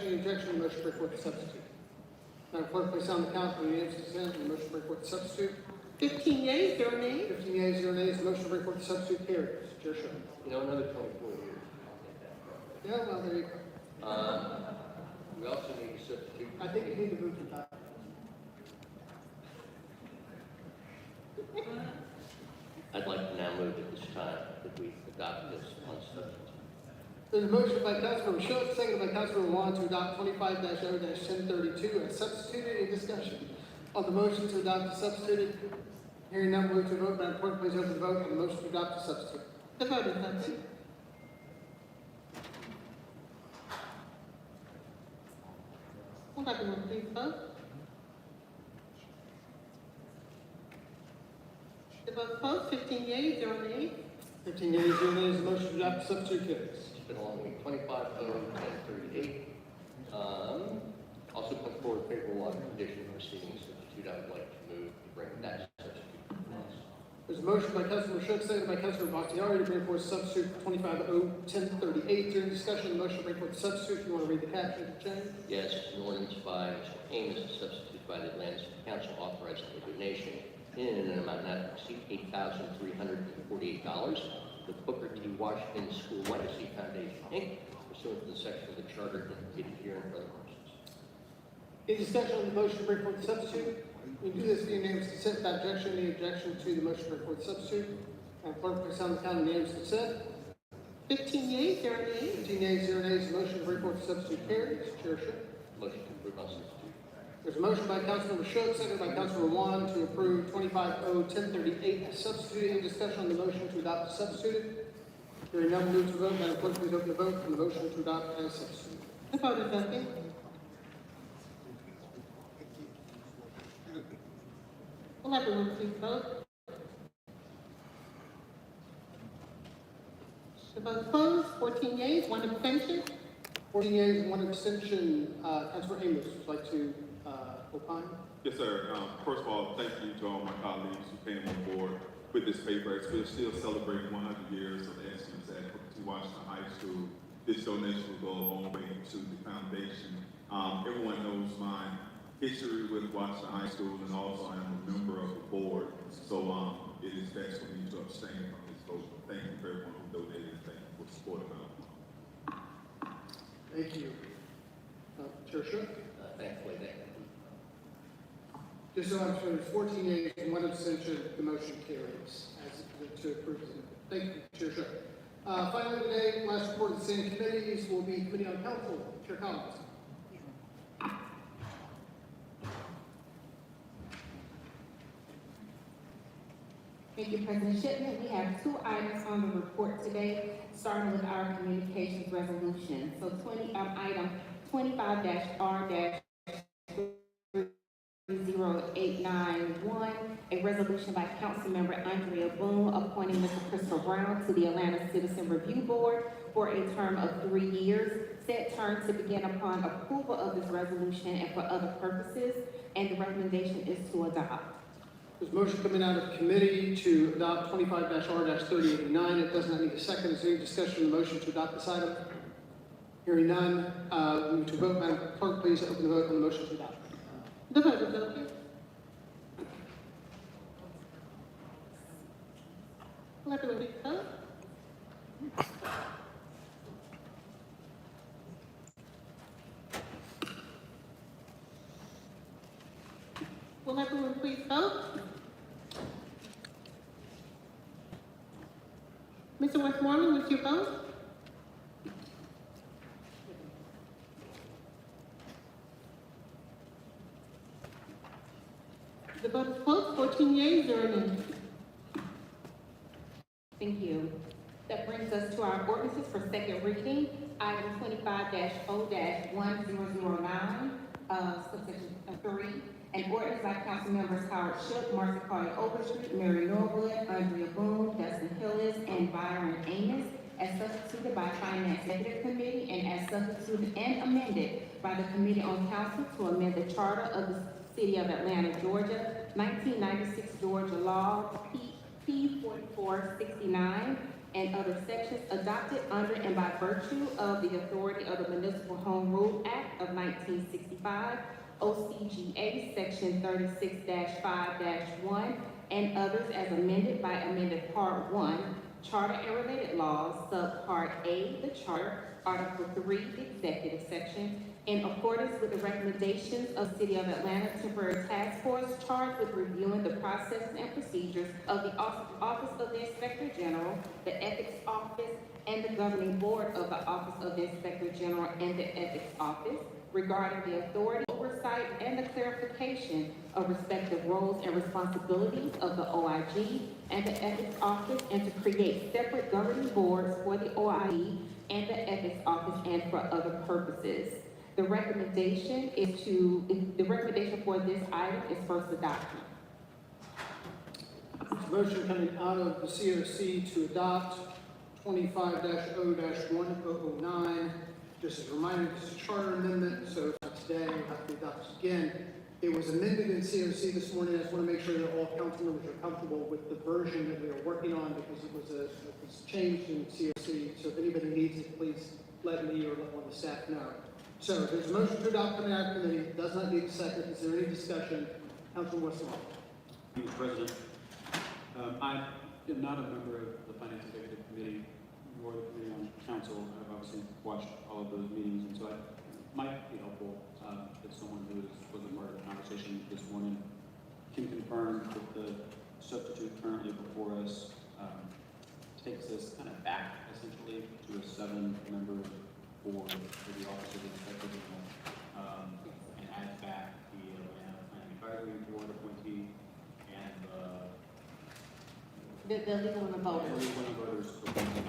any objection, the motion to bring forth the substitute? Madam Clerk, please sound the count for unanimous consent and the motion to bring forth the substitute. 15 yeas, 0 nays. 15 yeas, 0 nays, the motion to bring forth the substitute carries. Chair Show. You know, another 24 years. Yeah, well, there you go. We also need a substitute. I think you need to move to that. I'd like to now move at this time that we adopt this on substitute. There's a motion by Councilmember Schultz, seconded by Councilmember Juan to adopt 25-0-1032 as substituted. Any discussion on the motion to adopt the substituted? Hearing none, move to vote. Madam Clerk, please open the vote on the motion to adopt the substitute. The vote is open. Will everyone please vote? The vote closed. 15 yeas, 0 nays. 15 yeas, 0 nays, the motion to adopt the substitute carries. It's been a long week. 25-1038. Also put forward favorable on condition of receiving substitute. I would like to move to bring that substitute. There's a motion by Councilmember Schultz, seconded by Councilmember Bakhtiari to bring forth substitute 25-0-1038. During discussion, the motion to bring forth the substitute. If you want to read the caption to change. Yes, an ordinance by Mr. Amos, a substitute by the Atlanta City Council authorizing a donation in an amount not to exceed $8,348 to the Booker T. Washington School Legacy Foundation, Inc., pursuant to the section of the charter indicated here and for other purposes. Any discussion on the motion to bring forth the substitute? We do this via unanimous consent without objection. Any objection to the motion to bring forth the substitute? Madam Clerk, please sound the count of unanimous consent. 15 yeas, 0 nays. 15 yeas, 0 nays, the motion to bring forth the substitute carries. Chair Show. Motion to approve on substitute. There's a motion by Councilmember Schultz, seconded by Councilmember Juan to approve 25-0-1038 as substituted. Any discussion on the motion to adopt as substituted? Hearing none, move to vote. Madam Clerk, please open the vote on the motion to adopt as substituted. The vote is open. Will everyone please vote? The vote closed. 14 yeas, 1 abstention. 14 yeas and 1 abstention. Councilmember Amos would like to opine. Yes, sir. First of all, thank you to all my colleagues who came on board with this paper. As we're still celebrating 100 years of the students at Booker T. Washington High School, this donation will go a long way to the foundation. Everyone knows my history with Washington High School, and also I am a member of the board. So it is best for me to abstain from this vote. Thank you for everyone who donated. Thank you for supporting me. Thank you. Chair Show. Thankfully, thank you. Just so I'm sure, 14 yeas and 1 abstention, the motion carries as to approve. Thank you, Chair Show. Finally today, last report of the same committees will be Committee on Council. Chair Collins. Thank you, President Shipman. We have 2 items on the report today, starting with our communications resolution. So item 25-R-3089-1, a resolution by Councilmember Andrea Boone appointing Mr. Christopher Brown to the Atlanta Citizen Review Board for a term of 3 years. Said term to begin upon approval of this resolution and for other purposes, and the recommendation is to adopt. There's a motion coming out of committee to adopt 25-R-3089. It does not need a second. Is there any discussion on the motion to adopt this item? Hearing none, move to vote. Madam Clerk, please open the vote on the motion to adopt. The vote is open. Will everyone please vote? Will everyone please vote? Mr. Westmoreland, what's your vote? The vote is closed. 14 yeas, 0 nays. Thank you. That brings us to our ordinances for second reading. Item 25-0-1009, subsection 3. An ordinance by council members Howard Shook, Marcy Carter Overstreet, Mary Norwood, Andrea Boone, Dustin Hillis, and Byron Amos, as substituted by Finance Executive Committee and as substituted and amended by the Committee on Council to amend the charter of the City of Atlanta, Georgia, 1996 Georgia Law P 4469, and other sections adopted under and by virtue of the authority of the Municipal Home Rule Act of 1965, OCGA Section 36-5-1, and others as amended by amended Part 1, Charter and related laws, Subpart A, the Charter, Article 3, the Executive Section, in accordance with the recommendations of City of Atlanta Temporary Task Force charged with reviewing the processes and procedures of the Office of the Inspector General, the Ethics Office, and the Governing Board of the Office of the Inspector General and the Ethics Office regarding the authority, oversight, and the clarification of respective roles and responsibilities of the OIG and the Ethics Office, and to create separate governing boards for the OIG and the Ethics Office and for other purposes. The recommendation for this item is first adoption. Motion coming out of the COC to adopt 25-0-1009. Just as a reminder, this is a charter amendment, so if not today, we'll have to adopt this again. It was amended in COC this morning. I just want to make sure that all council members are comfortable with the version that we are working on, because it was changed in COC. So if anybody needs it, please let me or let one of the staff know. So there's a motion to adopt coming out of committee. Does not need a second. Is there any discussion? Councilman Westlaw. Mr. President, I am not a member of the Finance Executive Committee nor the Committee on Council. I've obviously watched all of those meetings, and so it might be helpful if someone who was a part of the conversation this morning can confirm that the substitute currently before us takes us kind of back essentially to a 7-member board for the Office of the Inspector General, and adds back the Atlanta Planning Advisory Board appointee and The legal and the voters. Legal and voters appointee.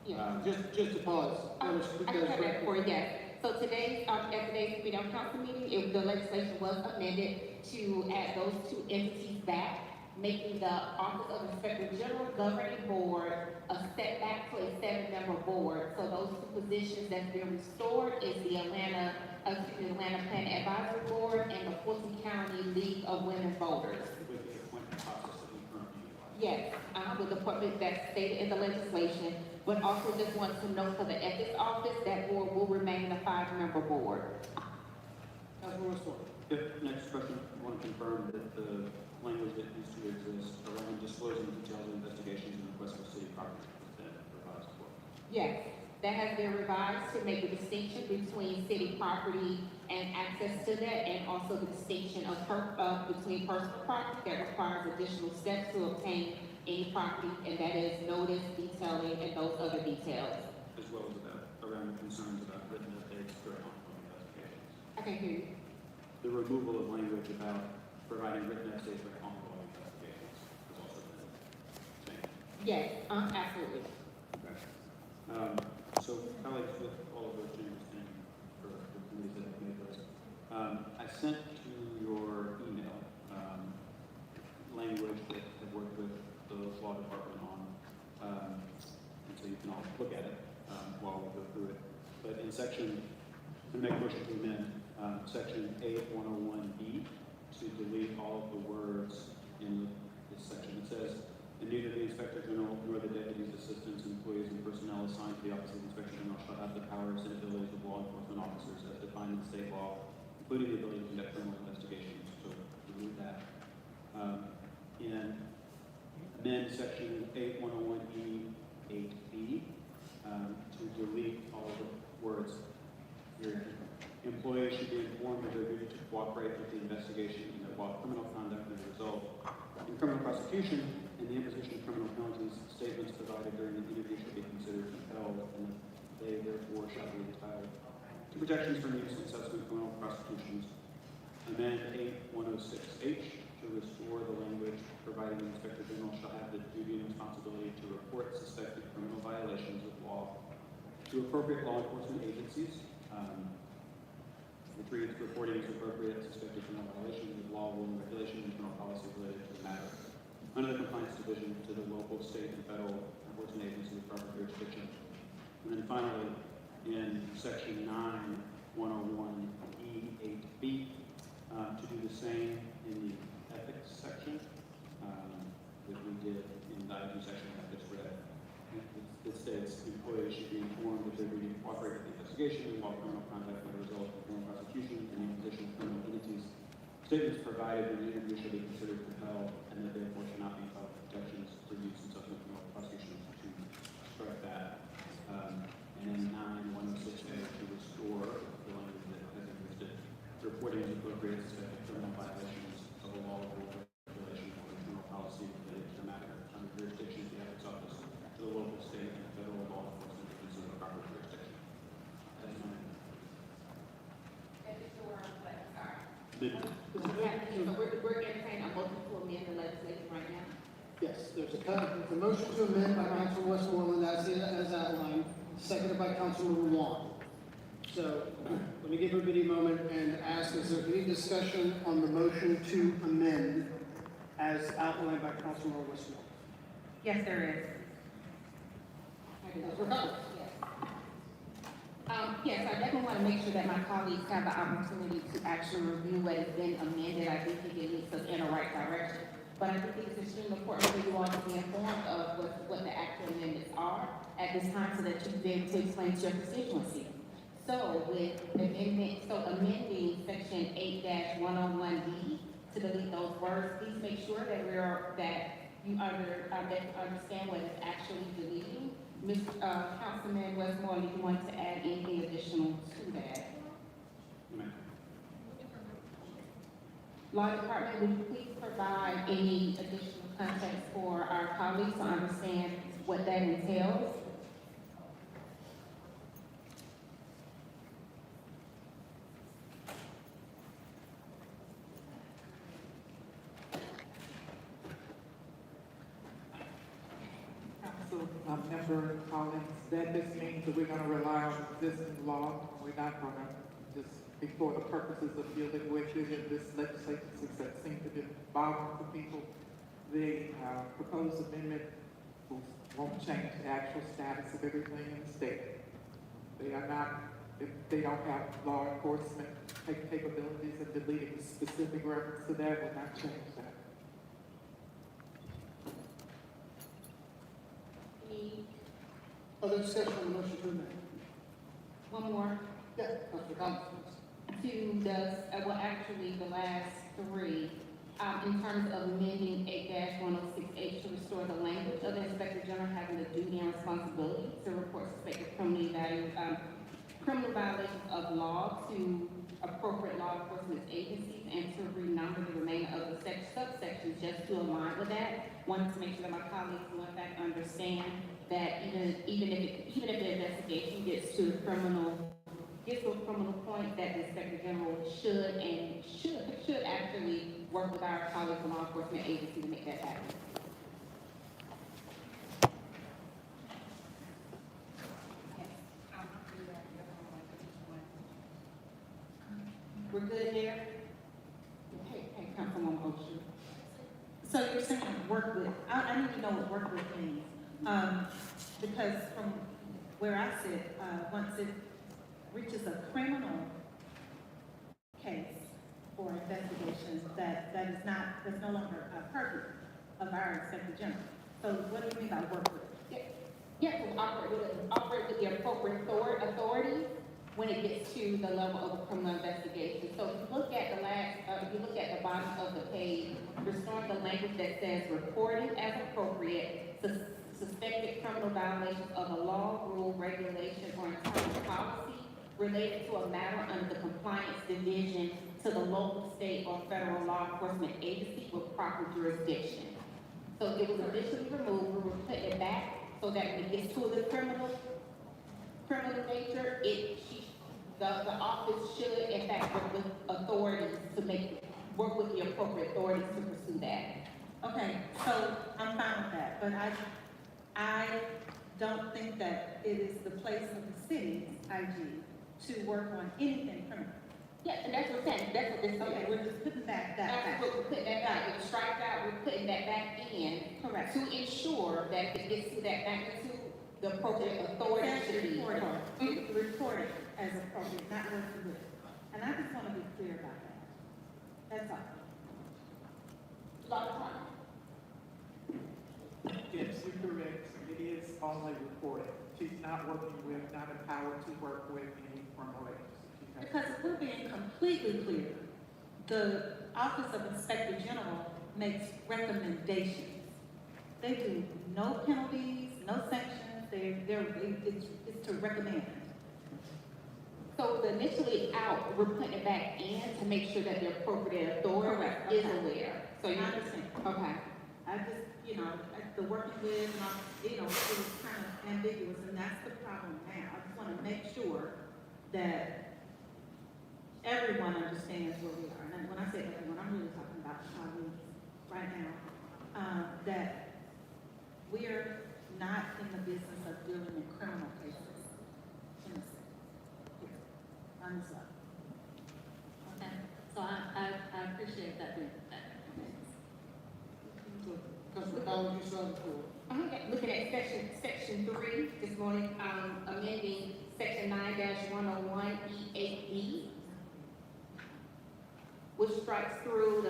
Yeah. Just to pause. I can have that for you, yes. So today, at today's City Council meeting, the legislation was amended to add those two entities back, making the Office of Inspector General Governing Board a setback to a 7-member board. So those two positions that's been restored is the Atlanta Planning Advisory Board and the Fulton County League of Women Voters. With the appointment process that we currently utilize. Yes, with the appointment that's stated in the legislation, but also just want to note for the Ethics Office, that board will remain a 5-member board. Councilman Westlaw. Next question, I want to confirm that the language that used to exist around disclosing details of investigations and requests for city property has been revised as well. Yes, that has been revised to make a distinction between city property and access to that, and also the distinction of between personal property that requires additional steps to obtain any property, and that is notice, detailing, and those other details. As well as around the concerns about written updates during ongoing investigations. I can hear you. The removal of language about providing written updates during ongoing investigations has also been changed. Yes, absolutely. Okay. So colleagues, with all of those changes, thank you for the committees that have made those. I sent to your email language that I've worked with the law department on, and so you can all look at it while we go through it. But in section, to make a motion to amend section 8101B to delete all of the words in this section. It says, and neither the Inspector General nor the deputies, assistants, employees, and personnel assigned to the Office of the Inspector General shall have the powers and abilities of law enforcement officers as defined in state law, including the ability to conduct criminal investigations. So remove that. And amend section 8101E8B to delete all the words here. Employees should be informed of their duty to cooperate with the investigation and while criminal conduct is a result. In criminal prosecution and the imposition of criminal penalties, statements provided during the interview should be considered compelled, and they therefore shall be entitled to protections from use in subsequent criminal prosecutions. Amend 8106H to restore the language providing the Inspector General shall have the duty and responsibility to report suspected criminal violations of law to appropriate law enforcement agencies. Which reads, reporting is appropriate suspected criminal violations of law, rule, and regulation, and criminal policy related to the matter under the Compliance Division to the local, state, and federal enforcement agency with proper jurisdiction. And then finally, in section 9101E8B, to do the same in the ethics section that we did in the item section I just read. It's cooperate with the investigation, and while criminal conduct may result in criminal prosecution and the imposition of criminal penalties, statements provided in the interview should be considered compelled, and that therefore should not be entitled to protections for use in subsequent criminal prosecution to strike that. And then 9(106)A to restore the language that has existed. Reporting is appropriate suspected criminal violations of a law, rule, regulation, or criminal policy related to the matter under jurisdiction of the ethics office to the local, state, and federal law enforcement agencies of proper jurisdiction. That's my We're entertaining a motion to amend the legislation right now. Yes, there's a motion to amend by Councilman Westmoreland as outlined, seconded by Councilman Juan. So let me give everybody a moment and ask, is there any discussion on the motion to amend as outlined by Councilman Westmoreland? Yes, there is. Councilor Collins? Yes, I definitely want to make sure that my colleagues have the opportunity to actually review what has been amended. I do think it leads us in the right direction. But I do think it's extremely important for you all to be informed of what the actual amendments are at this time so that you can be able to explain to your constituency. So with amending section 8-101B to delete those words, please make sure that you understand what it's actually deleting. Councilman Westmoreland, if you want to add anything additional to that. Law Department, would you please provide any additional context for our colleagues to understand what that entails? Council member Collins, that just means that we're gonna rely on existing law. We're not gonna just, before the purposes of dealing with it in this legislation, since that seems to be bothering the people, the proposed amendment won't change the actual status of everything in the state. They are not, if they don't have law enforcement capabilities and deleting specific reference to that will not change that. Any, Other discussion on the motion to amend? one more? Yeah, Councilor Collins. To actually the last three, in terms of amending 8-106H to restore the language of the Inspector General having the duty and responsibility to report suspected criminal violations of law to appropriate law enforcement agencies and to renumber the remainder of the subsections just to align with that. Wanted to make sure that my colleagues will in fact understand that even if the investigation gets to a criminal point, that the Inspector General should actually work with our colleagues in law enforcement agency to make that happen. We're good there? Hey, Councilwoman Oshie. So you're saying work with, I need to know what work with means. Because from where I sit, once it reaches a criminal case or investigation, that's no longer a purview of our Inspector General. So what do you mean by work with? Yes, we'll operate with the appropriate authority when it gets to the level of a criminal investigation. So if you look at the bottom of the page, restoring the language that says reporting as appropriate, suspected criminal violations of a law, rule, regulation, or internal policy related to a matter under the compliance division to the local, state, or federal law enforcement agency with proper jurisdiction. So it was initially removed, we were putting it back so that when it gets to the criminal nature, the office should in fact work with authorities to work with the appropriate authorities to pursue that. Okay, so I'm fine with that, but I don't think that it is the place of the city's IG to work on anything criminal. Yeah, and that's what I'm saying, that's what this is. Okay, we're just putting that That's back. what we're putting that back, it's striked out, we're putting that back in Correct. to ensure that if it gets to that magnitude, the appropriate authority should be. Reporting as appropriate, not working with. And I just want to be clear about that. That's all. Lot of time. Yes, you're correct. It is only reporting. she's not working with, not empowered to work with any criminal agency. Because if we're being completely clear, the Office of Inspector General makes recommendations. They do no penalties, no sanctions, it's to recommend. So the initially out, we're putting it back in to make sure that the appropriate authority Correct, is okay. aware. So I you, understand. okay. I just, the working with, and it was kind of ambiguous, and that's the problem now. I just want to make sure that everyone understands where we are. And when I say everyone, I'm really talking about colleagues right now, that we're not in the business of dealing in criminal cases in the city. Here, on this level. Okay, so I appreciate that. So, Councilman Collins, you still have the floor. Looking at section 3, this morning, amending section 9-101 E8B, which strikes through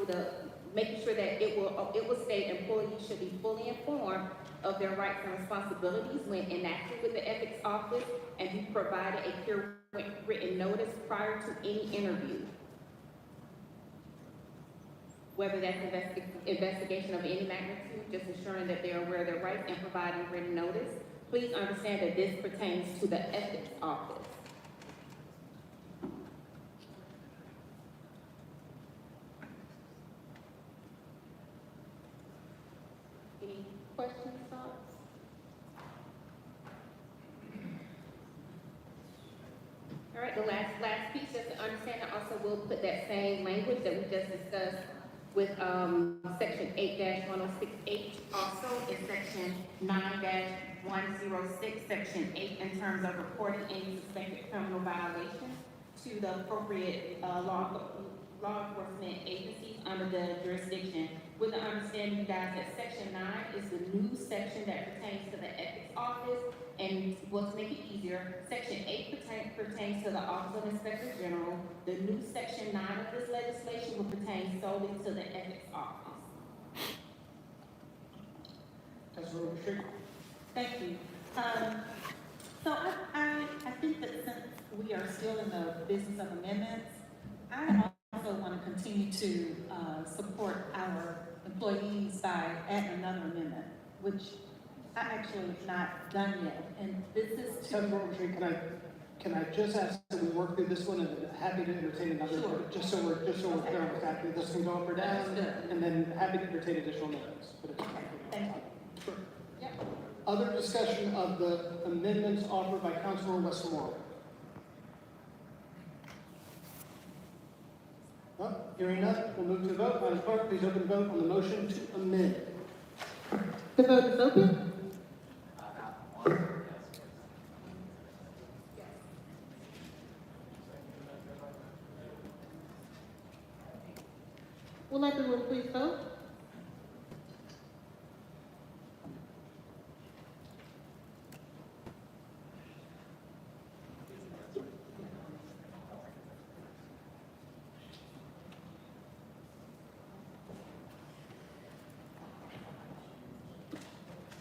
the, making sure that it will state employees should be fully informed of their rights and responsibilities when enacted with the ethics office and be provided a clear written notice prior to any interview. Whether that's investigation of any magnitude, just ensuring that they're aware of their rights and providing written notice. Please understand that this pertains to the ethics office. Any questions, thoughts? All right, the last piece, just to understand, I also will put that same language that we just discussed with section 8-106H, also in section 9-106, section 8, in terms of reporting any suspected criminal violations to the appropriate law enforcement agencies under the jurisdiction, with the understanding, you guys, that section 9 is the new section that pertains to the ethics office, and well, to make it easier, section 8 pertains to the Office of Inspector General. The new section 9 of this legislation will pertain solely to the ethics office. Councilman Overstreet. Thank you. So I think that since we are still in the business of amendments, I also want to continue to support our employees by adding another amendment, which I actually have not done yet. And this is to, Councilman Overstreet, can I just ask that we work through this one and then happy to entertain another, Sure. just so we're clear on exactly this can go up or down, Understood. and then happy to entertain additional notes. But it's thank you. Sure. Yep. Other discussion of the amendments offered by Councilor Westmoreland? Well, hearing none, we'll move to the vote. Madam Clerk, please open the vote on the motion to amend. The vote is open. Will everyone please vote?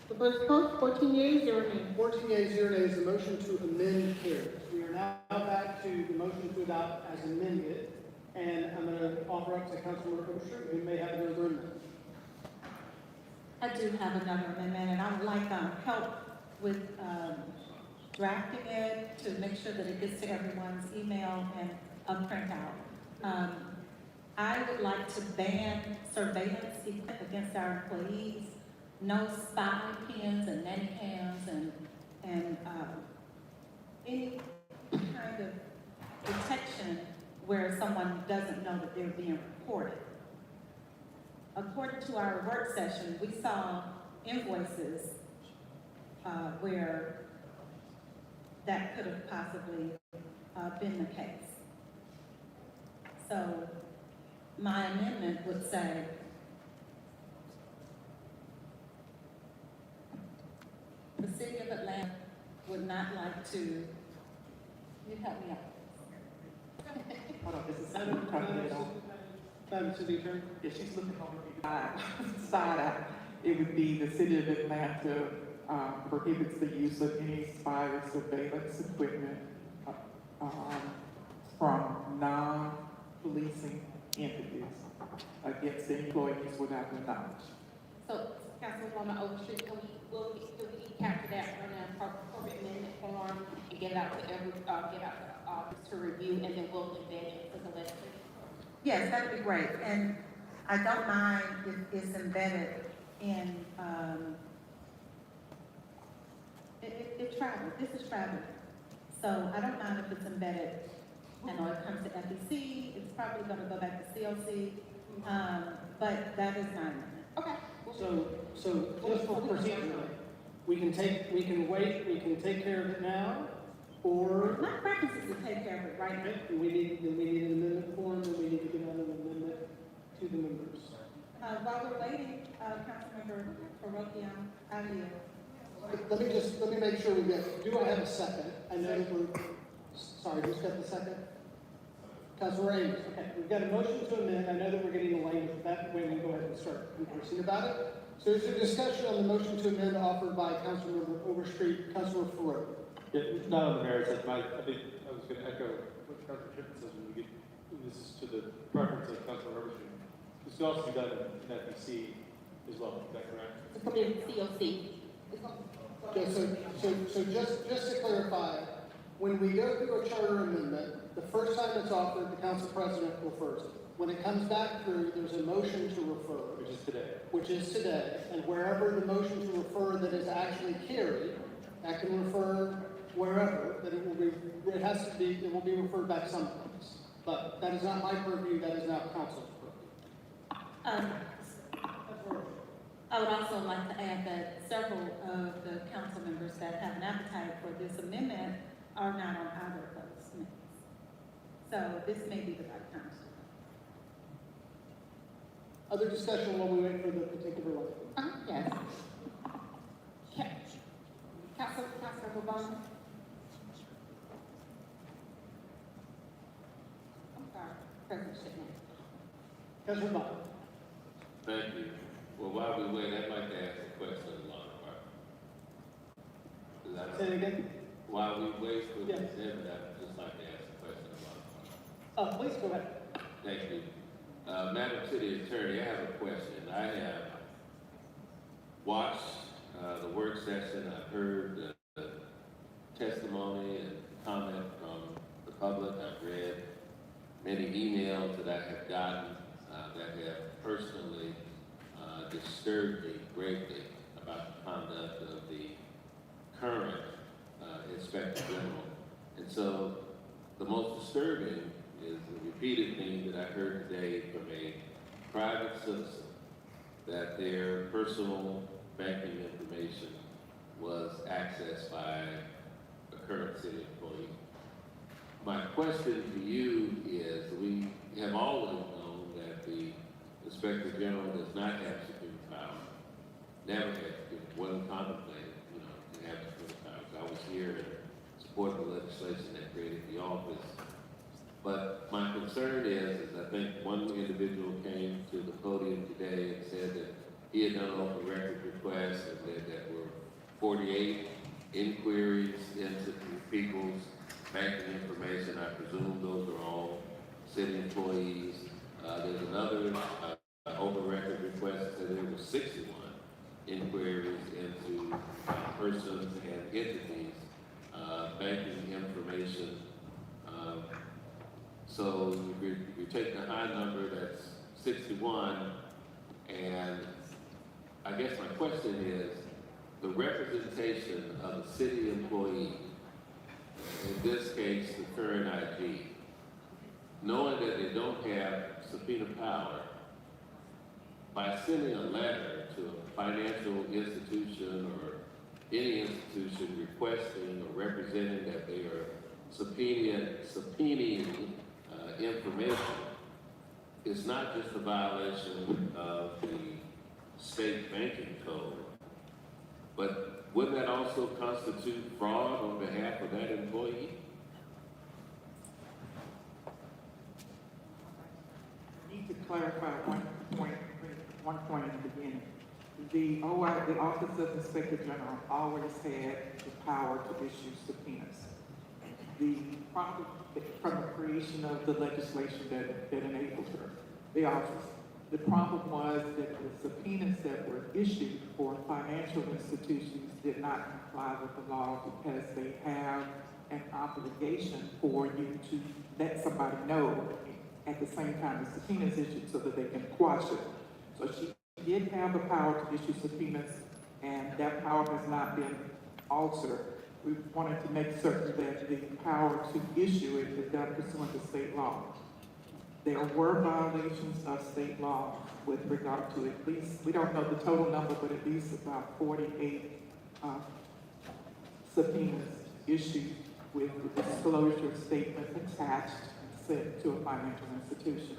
The vote is closed. 14 yeas, 0 nays. 14 yeas, 0 nays, the motion to amend carries. We are now back to the motion to adopt as amended, and I'm going to offer up to Councilor Overstreet, who may have another amendment. I do have another amendment, and I would like help with drafting it to make sure that it gets to everyone's email and a printout. I would like to ban surveillance against our employees, no spy pins and nanny cams and any kind of protection where someone doesn't know that they're being recorded. According to our work session, we saw invoices where that could have possibly been the case. So my amendment would say, the city of Atlanta would not like to, you help me out. Hold on, this is Senator talking it on. Madam City Attorney. Yeah, she's looking over me. Side out. It would be the city of Atlanta prohibits the use of any spy or surveillance equipment from non-policing entities against the employees without their knowledge. So, Councilwoman Overstreet, will we capture that in a appropriate amendment form and get it out to get out to the office to review, and then we'll embed it to the legislature? Yes, that'd be great, and I don't mind if it's embedded in, it traveled, this is travel. So I don't mind if it's embedded, I know it comes to FEC, it's probably gonna go back to COC, but that is my amendment. Okay. So just for procedure, we can wait, we can take care of it now, or My preference is to take care of it right now. we need an amendment form, and we need to get out an amendment to the members. While we're waiting, Councilmember Parokio, I yield. Let me make sure we get, do I have a second? I know that sorry, who's got the second? Councilor Ames, okay, we've got a motion to amend, I know that we're getting the language, that way we go ahead and start conversing about it. So is there discussion on the motion to amend offered by Councilmember Overstreet, Councilor Farouk? Yeah, not on the merits, I think I was gonna echo what Councilor Chipman says when we get, this is to the preference of Councilor Overstreet. This can also be done in FEC as well, is that correct? It's gonna be COC. Okay, so just to clarify, when we go through a charter amendment, the first time it's offered, the council president refers it. When it comes back through, there's a motion to refer. Which is today, and wherever the motion to refer that is actually carried, that can refer wherever, that it will be referred back someplace. But that is not my purview, that is now council's purview. I would also like to add that several of the council members that have an appetite for this amendment are not on either of those committees. So this may be the right time to. Other discussion while we wait for the particular one. Yes. Councilor Bobon? I'm sorry, President Shipman. Councilor Biden. Thank you. Well, while we wait, I'd like to ask a question of the law department. Say it again? While we wait for the Yes. exhibit, I'd just like to ask a question of the law department. Please go ahead. Thank you. Madam City Attorney, I have a question. I have watched the work session, I've heard the testimony and comment from the public, I've read many emails that I have gotten that have personally disturbed me greatly about the conduct of the current Inspector General. And so the most disturbing is the repeated thing that I heard today from a private citizen that their personal banking information was accessed by a current city employee. My question to you is, we have always known that the Inspector General does not have supreme power, never had supreme, wasn't contemplated, to have supreme powers. I was here and supported the legislation that created the office. But my concern is I think one individual came to the podium today and said that he had done open record requests and that there were 48 inquiries into people's banking information. I presume those are all city employees. There's another open record request that said there were 61 inquiries into persons and entities, banking information. So you take the high number, that's 61, and I guess my question is, the representation of the city employee, in this case, the current IG, knowing that they don't have subpoena power, by sending a letter to a financial institution or any institution requesting or representing that they are subpoenaing information, it's not just a violation of the state banking code, but wouldn't that also constitute fraud on behalf of that employee? I need to clarify one point in the beginning. The Office of Inspector General always had the power to issue subpoenas. The problem from the creation of the legislation that enabled the office, the problem was that the subpoenas that were issued for financial institutions did not comply with the law because they have an obligation for you to let somebody know at the same time the subpoena is issued so that they can quash it. So she did have the power to issue subpoenas, and that power has not been altered. We wanted to make certain that the power to issue it is done pursuant to state law. There were violations of state law with regard to at least, we don't know the total number, but at least about 48 subpoenas issued with the disclosure statement attached and sent to a financial institution.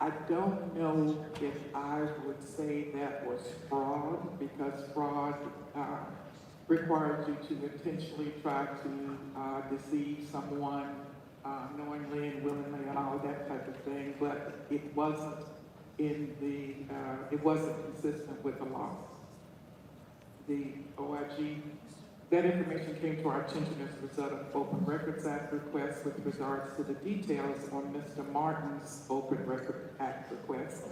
I don't know if I would say that was fraud, because fraud requires you to intentionally try to deceive someone knowingly and willingly and all of that type of thing, but it wasn't it wasn't consistent with the law. The OIG, that information came to our attention as a result of Open Records Act requests with regards to the details on Mr. Martin's Open Records Act request.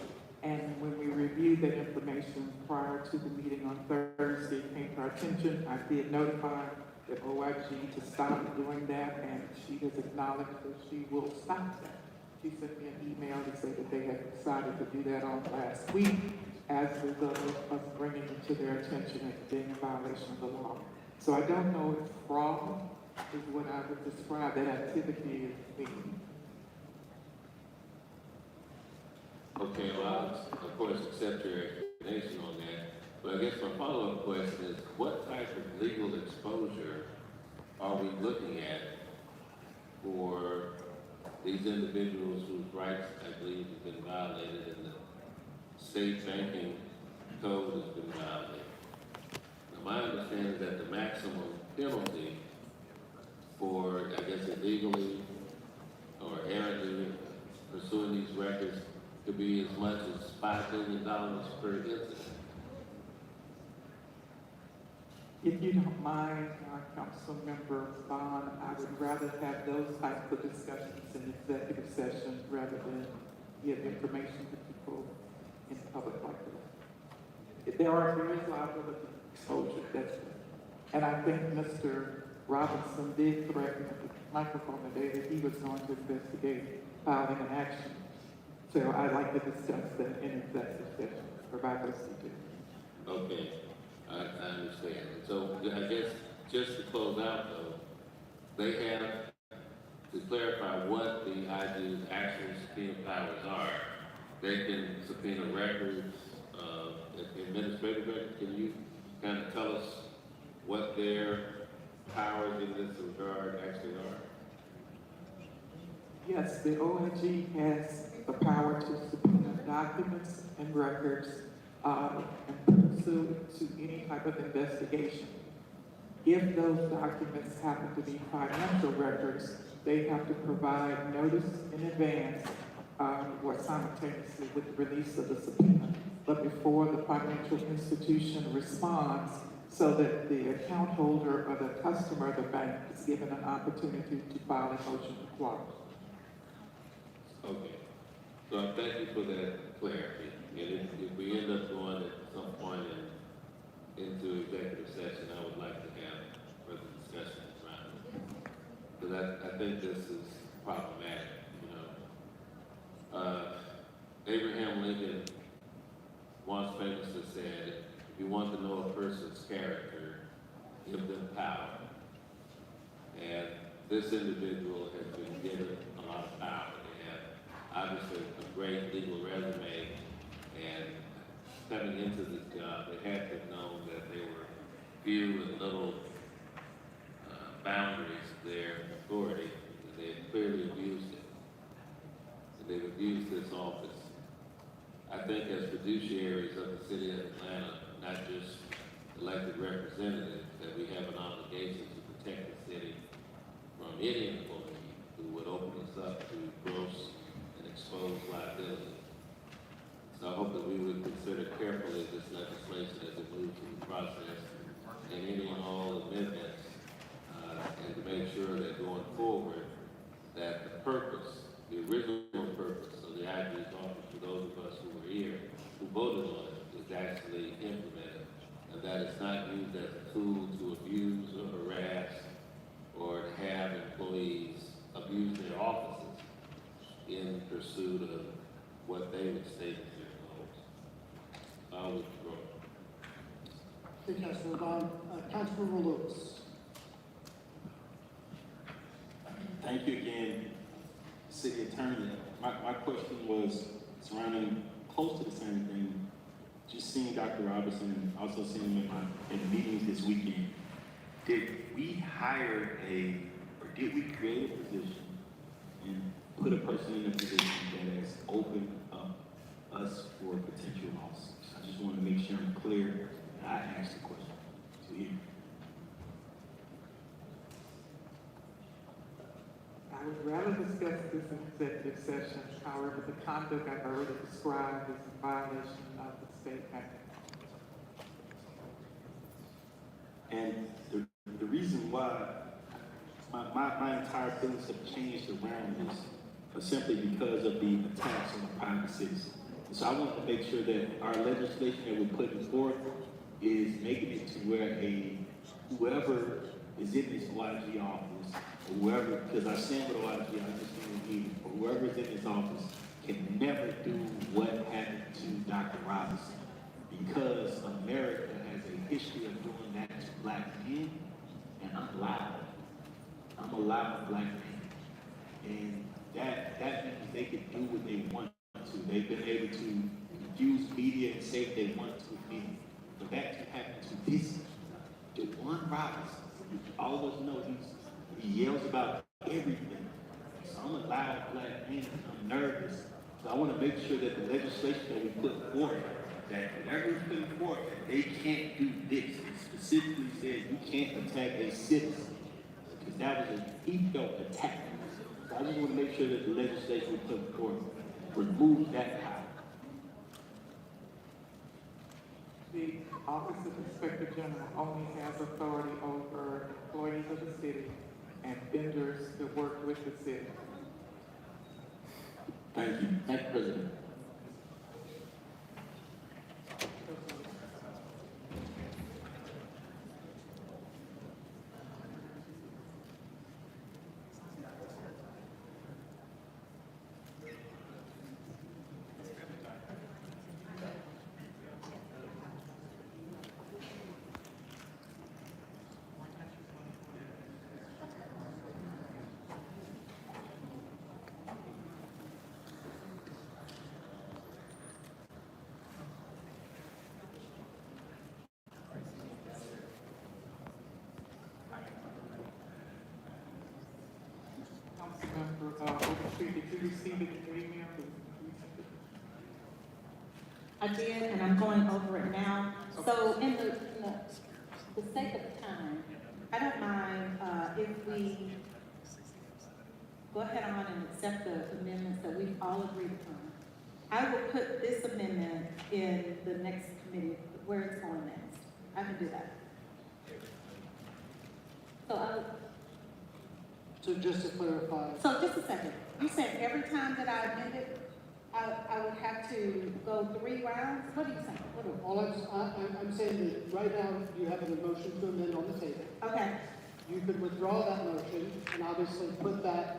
And when we reviewed that information prior to the meeting on Thursday, it came to our attention. I did notify the OIG to stop doing that, and she has acknowledged that she will stop that. She sent me an email to say that they had decided to do that on last week as a result of us bringing it to their attention as being a violation of the law. So I don't know if fraud is what I would describe that activity as being. Okay, well, I, of course, accept your explanation on that. But I guess my follow-up question is, what type of legal exposure are we looking at for these individuals whose rights, I believe, have been violated and the state banking code has been violated? Now, my understanding is that the maximum penalty for, I guess, illegally or errantly pursuing these records could be as much as $5 million per incident. If you don't mind, Councilmember Bond, I would rather have those types of discussions in executive sessions rather than give information to people in public like this. There is liability exposure, and I think Mr. Robinson did threaten at the microphone today that he was going to investigate filing an action. So I'd like to discuss that in executive session, provide those details. Okay, I understand. So I guess just to close out though, they have to clarify what the IG's actual subpoena powers are. They can subpoena records, administrative records. Can you kind of tell us what their powers in this regard actually are? Yes, the OIG has the power to subpoena documents and records and pursue to any type of investigation. If those documents happen to be financial records, they have to provide notice in advance or simultaneously with the release of the subpoena, but before the financial institution responds, so that the account holder or the customer of the bank is given an opportunity to file a motion to quash. Okay. So thank you for that clarity. And if we end up going at some point into executive session, I would like to have further discussion around it. Because I think this is problematic, you know. Abraham Lincoln once famously said, if you want to know a person's character, give them power. And this individual has been given a lot of power. They have obviously a great legal resume, and coming into this job, they had to have known that there were few and little boundaries to their authority, and they had clearly abused it. And they've abused this office. I think as fiduciaries of the city of Atlanta, not just elected representatives, that we have an obligation to protect the city from any employee who would open us up to gross and exposed liability. process and any and all amendments, and to make sure that going forward, that the purpose, the original purpose of the IG's office for those of us who were here, who voted on it, is actually implemented, and that it's not used as a tool to abuse or harass or to have employees abuse their offices in pursuit of what they would state as their goals. I'll withdraw. Thank you, Councilor Bond. Councilmember Lewis. Thank you again, City Attorney. My question was surrounding close to the same thing. Just seeing Dr. Robinson, also seeing him in meetings this weekend. Did we hire or did we create a position and put a person in a position that has opened up us for potential lawsuits? I just want to make sure I'm clear that I asked the question to you. I would rather discuss this in executive session. However, the conduct I've already described is a violation of the state act. And the reason why my entire feelings have changed around this are simply because of the attacks on the private citizen. So I want to make sure that our legislation that we're putting forth is making it to where whoever is in this OIG office, or whoever, because I stand with OIG, I understand the meeting, but whoever is in this office can never do what happened to Dr. Robinson, because America has a history of doing that to black men, and I'm loud. I'm a loud black man. And that means they can do what they want to. They've been able to use media and say what they want to with me. But that can happen to this DeJuan Robinson. All of us know he yells about everything. So I'm a loud black man, and I'm nervous. So I want to make sure that the legislation that we put forth, that whatever is put forth, that they can't do this. It specifically says you can't attack a citizen. Because that was he felt attacked. So I just want to make sure that the legislation we put forth removes that power. The Office of Inspector General only has authority over employees of the city and vendors that work with the city. Thank you. Thank you, President. Councilmember Overstreet, did you receive it in your email? I did, and I'm going over it now. So in the sake of time, I don't mind, if we go ahead on and accept the amendments that we've all agreed upon. I will put this amendment in the next committee, where it's going next. I can do that. So just to clarify, So just a second, you said every time that I amended, I would have to go 3 rounds? What are you saying? I'm saying that right now you have a motion to amend on the table. Okay, You could withdraw that motion and obviously put that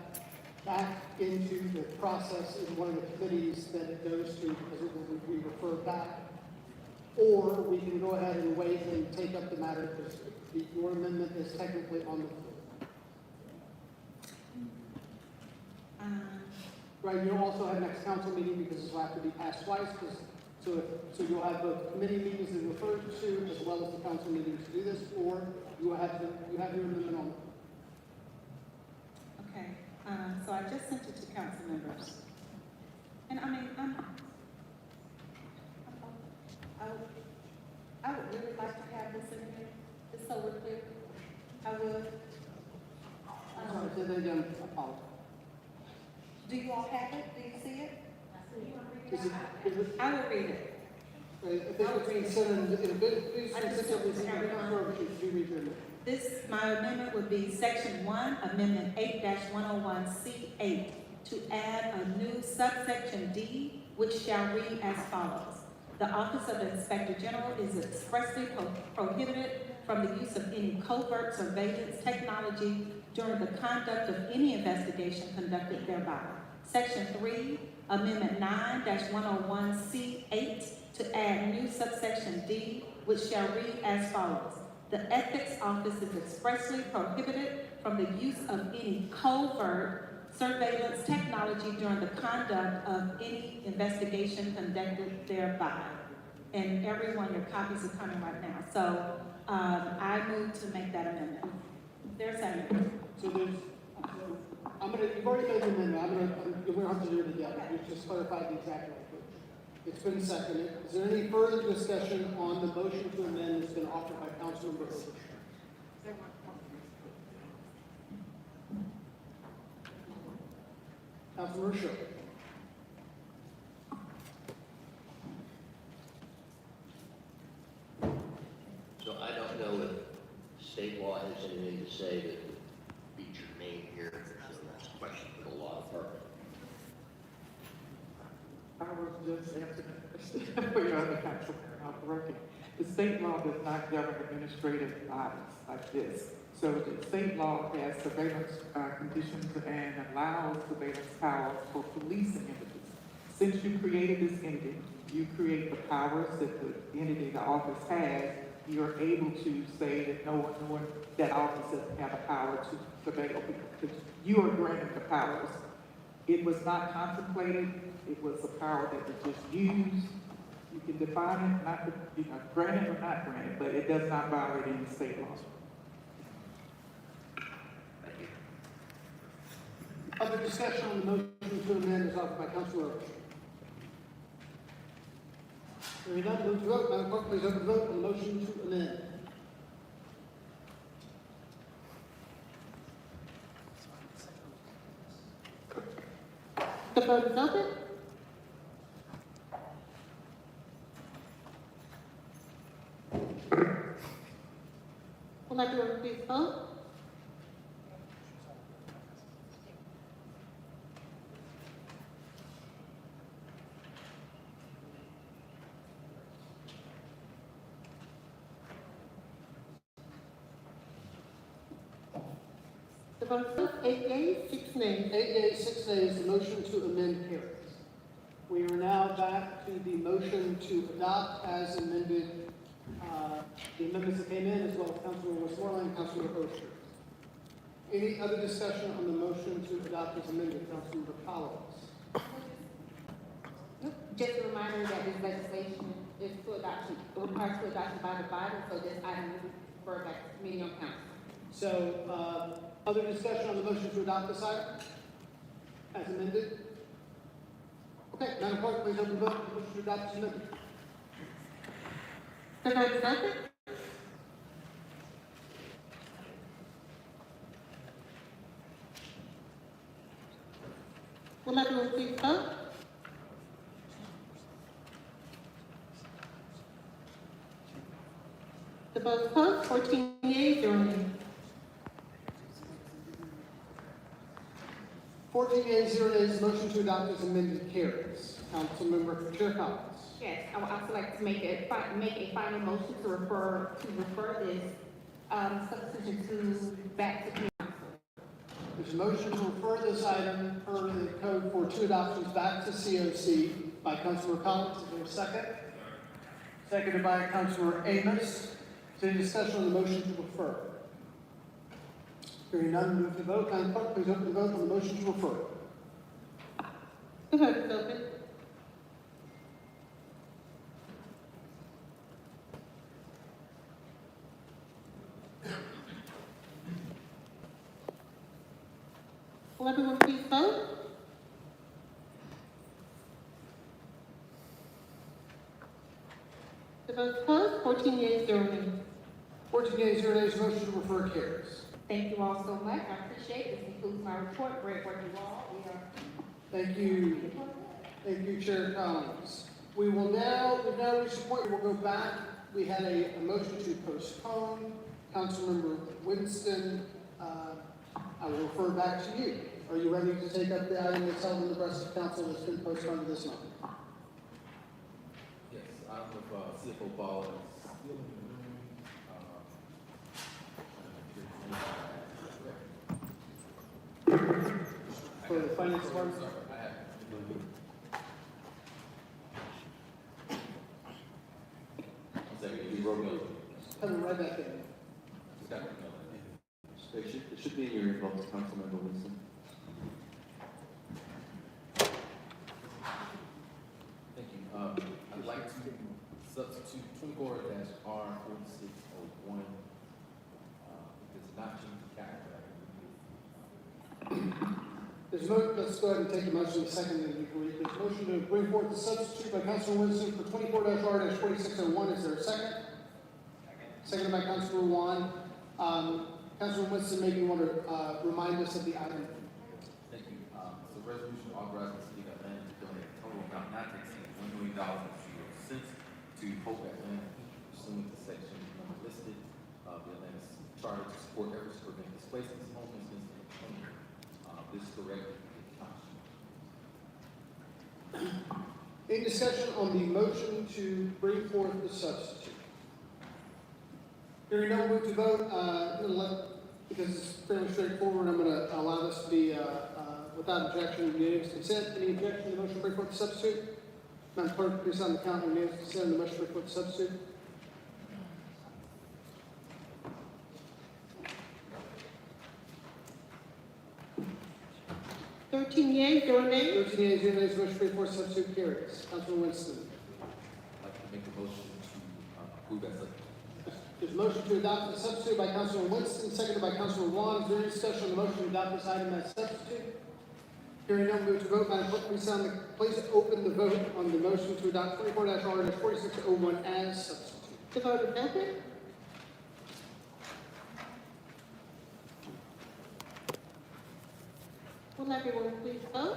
back into the process in one of the committees that it goes to, because it will be referred back. Or we can go ahead and wait and take up the matter, because your amendment is technically on the floor. Right, you'll also have next council meeting, because this will have to be passed twice, so you'll have both committee meetings that refer to, as well as the council meetings to do this, or you will have your amendment on. okay. So I just sent it to council members. And I mean, I would really like to have this in here, just so we're clear. I would. Sorry, say that again, I apologize. Do you all have it? Do you see it? Is it, I will read it. Right, I think it's been said in a bit, please, I just consistent with took the everyone. Councilor, please, do read your amendment. My amendment would be section 1, amendment 8-101C8, to add a new subsection D, which shall read as follows. The Office of the Inspector General is expressly prohibited from the use of any covert surveillance technology during the conduct of any investigation conducted thereby. Section 3, amendment 9-101C8, to add new subsection D, which shall read as follows. The Ethics Office is expressly prohibited from the use of any covert surveillance technology during the conduct of any investigation conducted thereby. And everyone, your copies are coming right now. So, I move to make that amendment. There's a second. So there's, you've already made the amendment, we don't have to do it again, we just clarified the exact language. It's been seconded. Is there any further discussion on the motion to amend that's been offered by Councilmember Overstreet? Councilmember Shaw. So I don't know if state law has anything to say that would be germane here, so that's a question for the law department. I was just answering the question for your other councilman, I'm working. The state law does not govern administrative bodies like this. So the state law has surveillance conditions and allows surveillance powers for policing entities. Since you created this entity, you create the powers that the entity, the office has. You're able to say that no one that office doesn't have a power to surveil people, because you are granted the powers. It was not contemplated. It was a power that was just used. You can define it, not, granted or not granted, but it does not violate any state law. Thank you. Other discussion on the motion to amend is offered by Councilor Overstreet. Hearing none, move to vote. Madam Clerk, please open the vote on the motion to amend. The vote is open. Will everyone please vote? The vote is 8 yeas, 6 nays. 8 yeas, 6 nays, the motion to amend carries. We are now back to the motion to adopt as amended, the amendments that came in, as well as Councilor Westmoreland and Councilor Overstreet. Any other discussion on the motion to adopt as amended, Councilmember Collins? Just a reminder that this legislation is to adoption, requires to adoption by the body, so this item will be referred back to committee on council. So, other discussion on the motion to adopt this item as amended? Okay, Madam Clerk, please open the vote on the motion to adopt as amended. The vote is open. Will everyone please vote? The vote is closed. 14 yeas, 0 nays. 14 yeas, 0 nays, motion to adopt as amended carries. Councilmember Chair Collins. Yes, I would also like to make a final motion to refer this, substitution back to council. There's a motion to refer this item per the code for 2 adoptions back to COC by Councilor Collins. Is there a second? Seconded by Councilor Amos. Is there any discussion on the motion to refer? Hearing none, move to vote. Madam Clerk, please open the vote on the motion to refer. The vote is open. Will everyone please vote? The vote is closed. 14 yeas, 0 nays. 14 yeas, 0 nays, motion to refer carries. Thank you all so much. I appreciate it. This concludes my report. Great work, you all. We are. Thank you. Thank you, Chair Collins. we've now reached the point where we'll go back. We had a motion to postpone. Councilmember Winston, I will refer back to you. Are you ready to take up the item that's held in the rest of council that's been postponed to this month? Yes, I'm with CFO Ball. For the finance department? Haven't read that yet. It should be in your inbox, Councilmember Winston. Thank you. I'd like to substitute 24-R4601. It's not changing the character. Let's go ahead and take a motion in a second. Then we can read this motion to bring forth the substitute by Councilor Winston for 24-R-4601. Is there a second? Seconded by Councilor Juan. Councilor Winston, maybe you want to remind us of the item. Thank you. It's a resolution authorizing the city of Atlanta to donate a total amount not to exceed $1 million to Hope Atlanta pursuant to section number listed of the Atlanta Charter to support efforts to prevent displacement, homelessness, and employment. This is correct. Any discussion on the motion to bring forth the substitute? Hearing no move to vote, because it's fairly straightforward, I'm going to allow this to be without objection, unanimous consent. Any objection to the motion to bring forth the substitute? Madam Clerk, please on the count, unanimous consent on the motion to bring forth the substitute. Yeas, 0 nays. 13 yeas, 0 nays, motion to bring forth substitute carries. Councilman Winston. I'd like to make a motion to approve that substitute. There's a motion to adopt the substitute by Councilman Winston, seconded by Councilor Juan. Is there any discussion on the motion to adopt this item as substitute? Hearing none, move to vote. Madam Clerk, please open the vote on the motion to adopt 24-R-4601 as substitute. The vote is open. Will everyone please vote?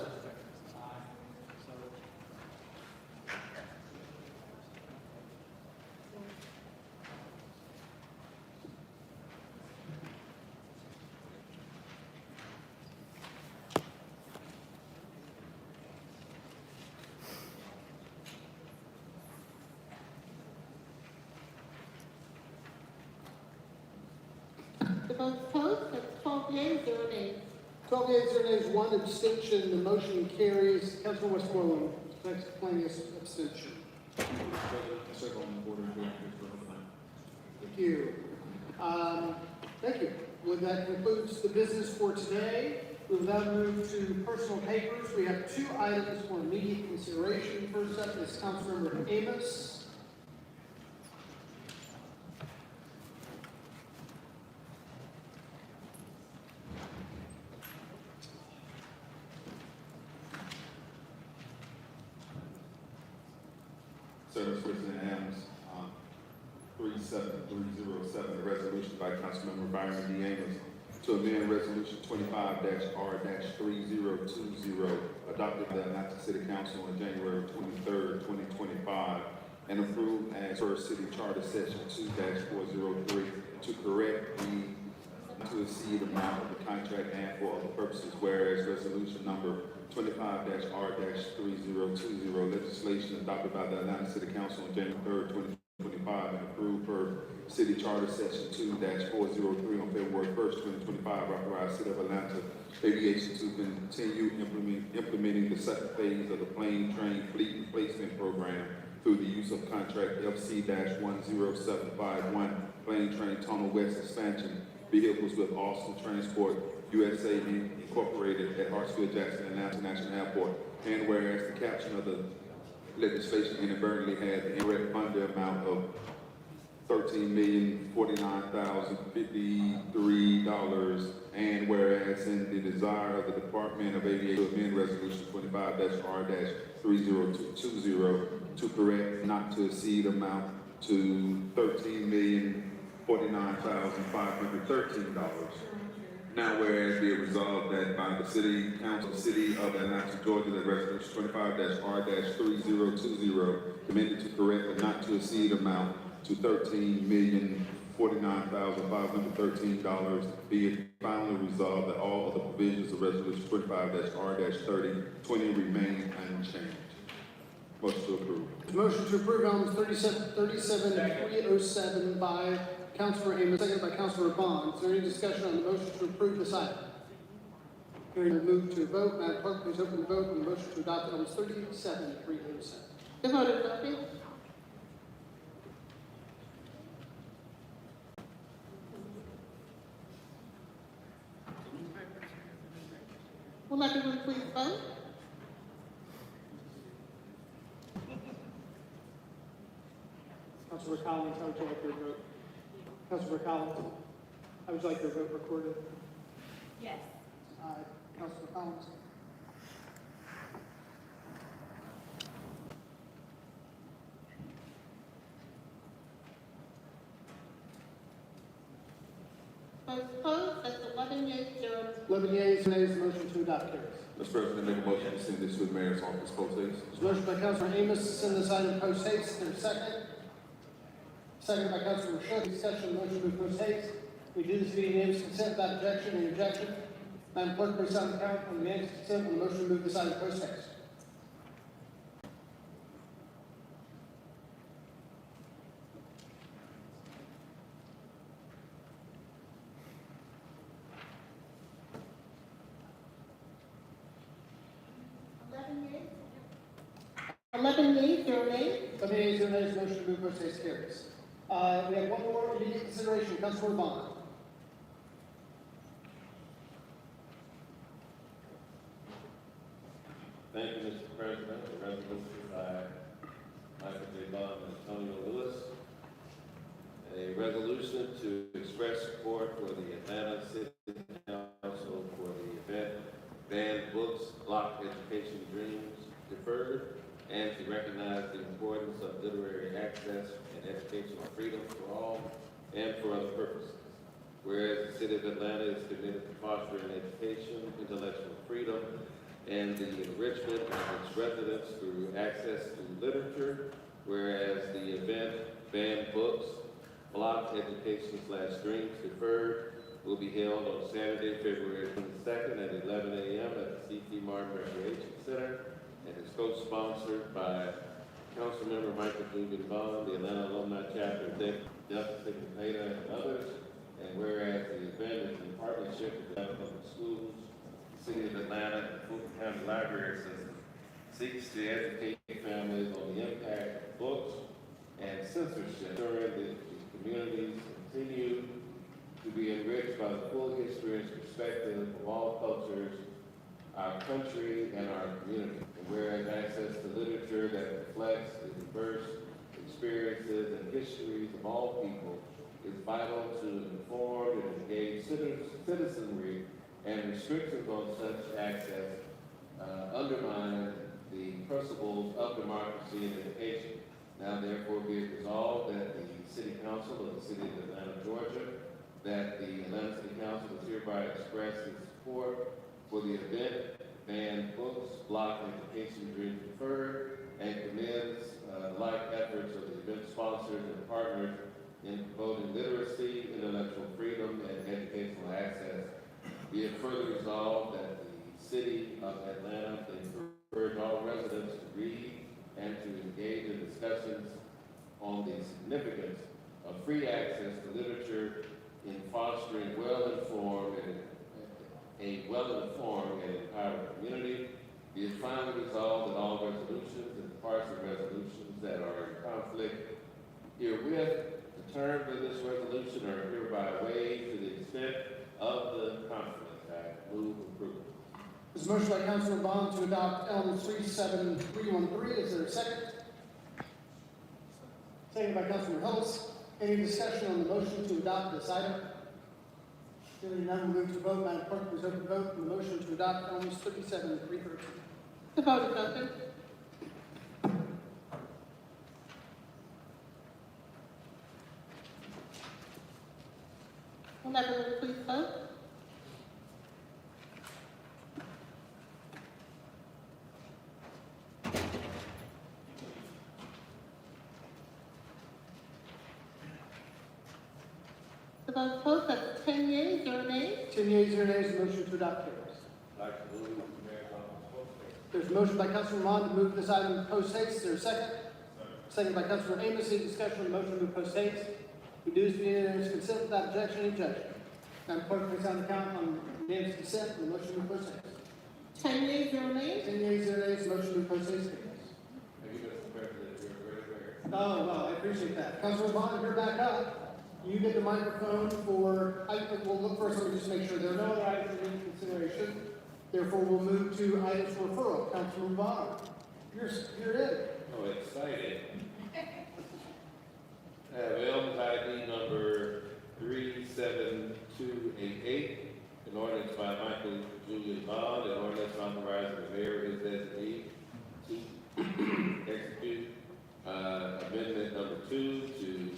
The vote is closed. That's 12 yeas, 0 nays. 12 yeas, 0 nays, 1 abstention. The motion carries. Councilman Westmoreland, next plaintiff's abstention. Serve on the board of directors for the time. Thank you. Thank you. Well, that concludes the business for today. We will now move to personal papers. We have 2 items for immediate consideration. First up is Councilmember Amos. Service President Adams, 37307, a resolution by Councilmember Byron D. Amos to amend Resolution 25-R-3020, adopted by the Atlanta City Council on January 23rd, 2025, and approved as per City Charter Section 2-403 to correct the not to exceed amount of the contract and for other purposes, whereas Resolution number 25-R-3020 legislation adopted by the Atlanta City Council on January 3rd, 2025, and approved per City Charter Section 2-403 on February 1st, 2025, authorized City of Atlanta Aviation to continue implementing the second phase of the plane train fleet replacement program through the use of contract FC-10751 plane train tunnel west expansion vehicles with Austin Transport USA Incorporated at Hartsfield-Jackson International Airport. And whereas the caption of the legislation inadvertently had the incorrect funding amount of $13,049,053, and whereas in the desire of the Department of Aviation to amend Resolution 25-R-3020 to correct not to exceed amount to $13,049,513. Now whereas be it resolved that by the City Council, City of Atlanta, Georgia, that resolution 25-R-3020 amended to correct the not to exceed amount to $13,049,513, be it finally resolved that all of the provisions of resolution 25-R-3020 remain unchanged. Motion to approve. Motion to approve items 37307 by Councilor Amos, seconded by Councilor Bond. Is there any discussion on the motion to approve this item? Hearing none, move to a vote. Madam Clerk, please open the vote on the motion to adopt items 37307. The vote is open. Will everyone please vote? Councilor Collins, how would you like your vote? Councilor Collins, how would you like your vote recorded? Yes. Councilor Collins. Vote closed. That's 11 yeas, 0 nays. 11 yeas, nays, the motion to adopt carries. Mr. President, make a motion to send this to the mayor's office post haste. There's a motion by Councilor Amos to send this item post haste. Is there a second? Second by Councilor Shook. Discussion on the motion to move post haste. We do this via unanimous consent without objection. Any objection? Madam Clerk, please sound the count on the unanimous consent on the motion to move this item post haste. Eleven yeas, 0 nays. 11 yeas, 0 nays, motion to move post haste carries. We have one more immediate consideration. Councilor Bond. Thank you, Mr. President. The resolution by Michael J. Bond and Antonio Lewis. A resolution to express support for the Atlanta City Council for the event Banned Books, Block Education Dreams Deferred, and to recognize the importance of literary access and educational freedom for all and for other purposes. Whereas the City of Atlanta is committed to fostering education, intellectual freedom, and the enrichment of its residents through access to literature, whereas the event Banned Books, Block Education/Dreams Deferred will be held on Saturday, February 22nd at 11 a.m. at the C.T. Martin Recreation Center, and is co-sponsored by Councilmember Michael J. Bond, the Atlanta Alumni Chapter, Justice Maynard, and others. And whereas the event is in partnership with the Atlanta Public Schools, the City of Atlanta, and Fulton County Library System seeks to educate families on the impact of books and censorship, ensuring that the communities continue to be enriched by the full history and perspective of all cultures, our country, and our community. And whereas access to literature that reflects the diverse experiences and histories of all people is vital to inform and engage citizenry, and restrictions on such access undermine the principles of democracy and education. Now therefore be it resolved that the City Council of the City of Atlanta, Georgia, that the Atlanta City Council is hereby express its support for the event Banned Books, Block Education Dreams Deferred, and commends like efforts of the event sponsors and partners in promoting literacy, intellectual freedom, and educational access. Be it further resolved that the City of Atlanta encourage all residents to read and to engage in discussions on the significance of free access to literature in fostering a well-informed and empowered community. Be it finally resolved that all resolutions and parts of resolutions that are in conflict herewith, the terms of this resolution are hereby waived to the extent of the conflict. I move approval. There's a motion by Councilor Bond to adopt elements 37313. Is there a second? Second by Councilor Hillis. Any discussion on the motion to adopt this item? Hearing none, we'll move to vote. Madam Clerk, please open the vote on the motion to adopt elements 37313. The vote is open. Will everyone please vote? those opposed, that's 10 yeas, 0 nays. 10 yeas, 0 nays, the motion to adopt carries. Like to move the mayor's office post haste. There's a motion by Councilman Vaughn to move this item post haste. Is there a second? Second by Councilman Amos. Any discussion on the motion to move post haste? We do this being unanimous consent without objection. Any objection? Madam Clerk, please sound the count on unanimous consent for the motion to move post haste. 10 yeas, 0 nays. 10 yeas, 0 nays, the motion to move post haste carries. Thank you, Mr. President, you're very, very. Oh, well, I appreciate that. Councilman Vaughn, you're back up. You get the microphone for, we'll look first, let me just make sure there are no other items in consideration. Therefore, we'll move to items for referral. Councilman Vaughn, you're in. Oh, excited. Elms ID number 37288, an ordinance by Michael Julian Bond, an ordinance authorizing the mayor and his designee to execute amendment number 2 to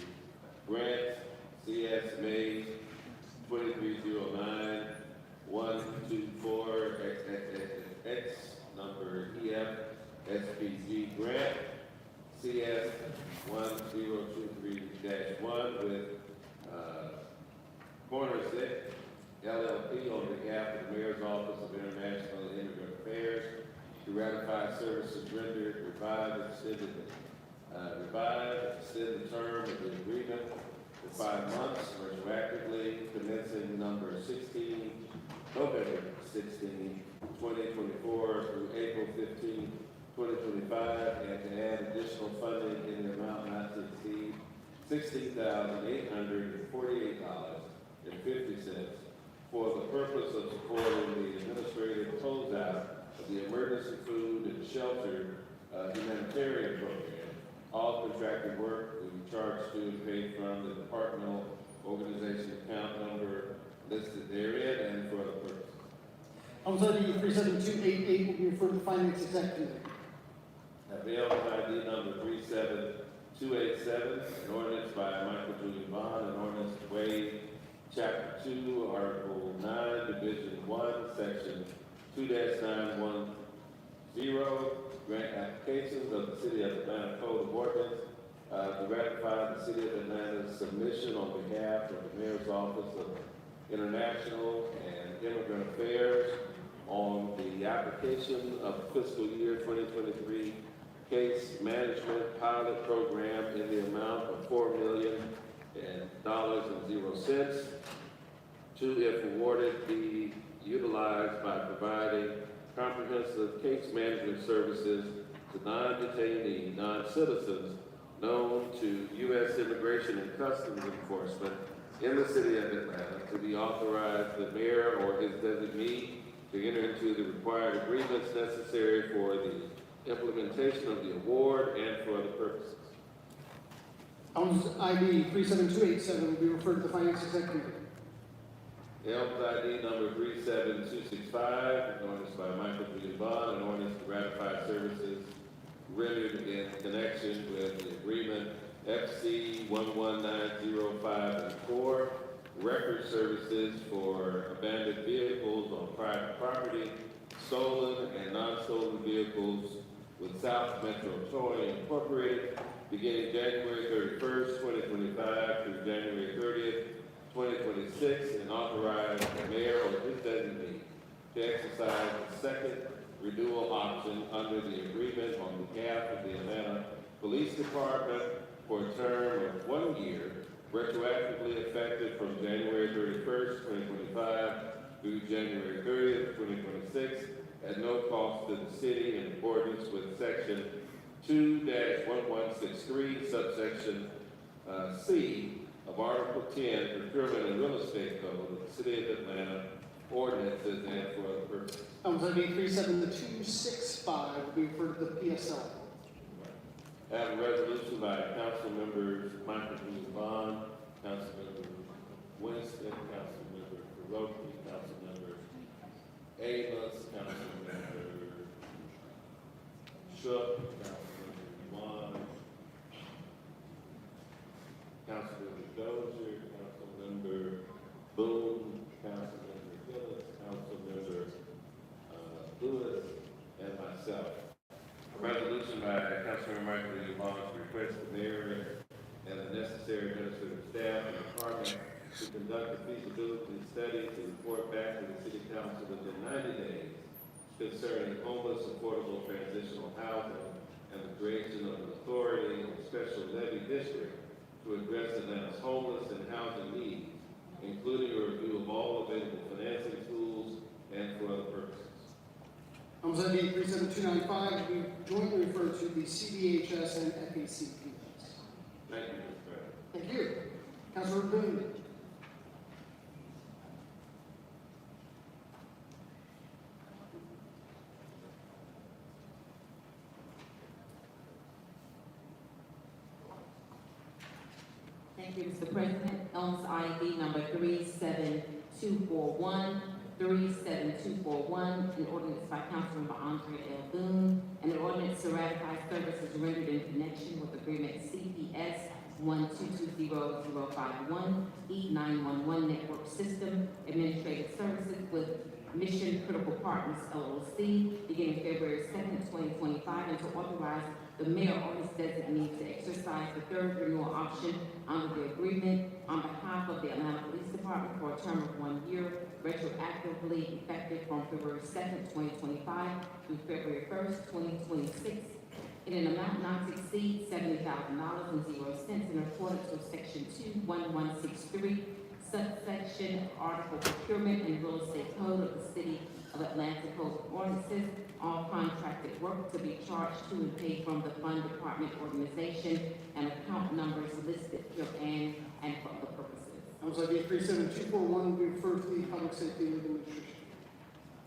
grant CSMA 2309 124 X number EF SPG grant CS 1023-1 with Cornerset LLP on behalf of the Mayor's Office of International and Immigrant Affairs to ratify services rendered, revive, extend the term of the agreement for 5 months, retroactively commencing November 16, 2024 through April 15, 2025, and to add additional funding in the amount not to exceed $16,848.50 for the purpose of supporting the administrative closeout of the Emergency Food and Shelter Humanitarian Program. All contracted work will be charged to and paid from the departmental organization account number listed therein and for the purpose. Item 37288 will be referred to the Finance Executive. Bill ID number 37287, an ordinance by Michael Julian Bond, an ordinance to waive Chapter 2, Article 9, Division 1, Section 2-910, grant applications of the City of Atlanta Code of Ordinance to ratify the City of Atlanta's submission on behalf of the Mayor's Office of International and Immigrant Affairs on the application of fiscal year 2023 case management pilot program in the amount of $4 million to, if awarded, be utilized by providing comprehensive case management services to non-detainee, non-citizens known to U.S. Immigration and Customs Enforcement in the City of Atlanta to be authorized the mayor or his designee to enter into the required agreements necessary for the implementation of the award and for other purposes. Elms ID 37287 will be referred to the Finance Executive. Elms ID number 37265, an ordinance by Michael Julian Bond, an ordinance to ratify services rendered in connection with the agreement FC 119054 and 4, record services for abandoned vehicles on private property, stolen and non-stolen vehicles with South Metro Towing Incorporated, beginning January 31st, 2025 through January 30th, 2026, and authorize the mayor or his designee to exercise the second renewal option under the agreement on behalf of the Atlanta Police Department for a term of 1 year, retroactively effective from January 31st, 2025 through January 30th, 2026, at no cost to the city in accordance with Section 2-1163, subsection C of Article 10, Procurement and Real Estate Code of the City of Atlanta, ordinances and for other purposes. Elms ID 37265 will be referred to the PSL. I have a resolution by Council Members Michael Julian Bond, Council Member Winston, Council Member Hiroki, Council Member Amos, Council Member Shook, Council Member Juan, Council Member Dozier, Council Member Boone, Council Member Gillis, Council Member Lewis, and myself. A resolution by Councilmember Michael Lee Bond to request the mayor and the necessary administrative staff and department to conduct a feasibility study to report back to the city council within 90 days concerning homeless affordable transitional housing and the creation of an authority and special levy district to address Atlanta's homeless and housing needs, including a review of all available financing tools and for other purposes. Items ID 37295 will be jointly referred to the CDHS and FACP. Thank you, Mr. President. Thank you. Councilor Boone. Thank you, Mr. President. Owns ID number 37241, 37241, an ordinance by Councilmember Andre L. Boone, and an ordinance to ratify services rendered in connection with agreement CPS 1220051, E911 Network System Administrative Services with Mission Critical Partners LLC, beginning February 2nd, 2025, and to authorize the mayor or his designee to exercise the third renewal option under the agreement on behalf of the Atlanta Police Department for a term of 1 year, retroactively effective from February 2nd, 2025 through February 1st, 2026, in an amount not to exceed $70,000.00 in accordance with Section 21163, subsection Article Procurement and Real Estate Code of the City of Atlanta Code of Ordinances, all contracted work to be charged to and paid from the fund department organization and account numbers listed herein and for other purposes. Items ID 37241 will be referred to the Public Safety and Legal Administration.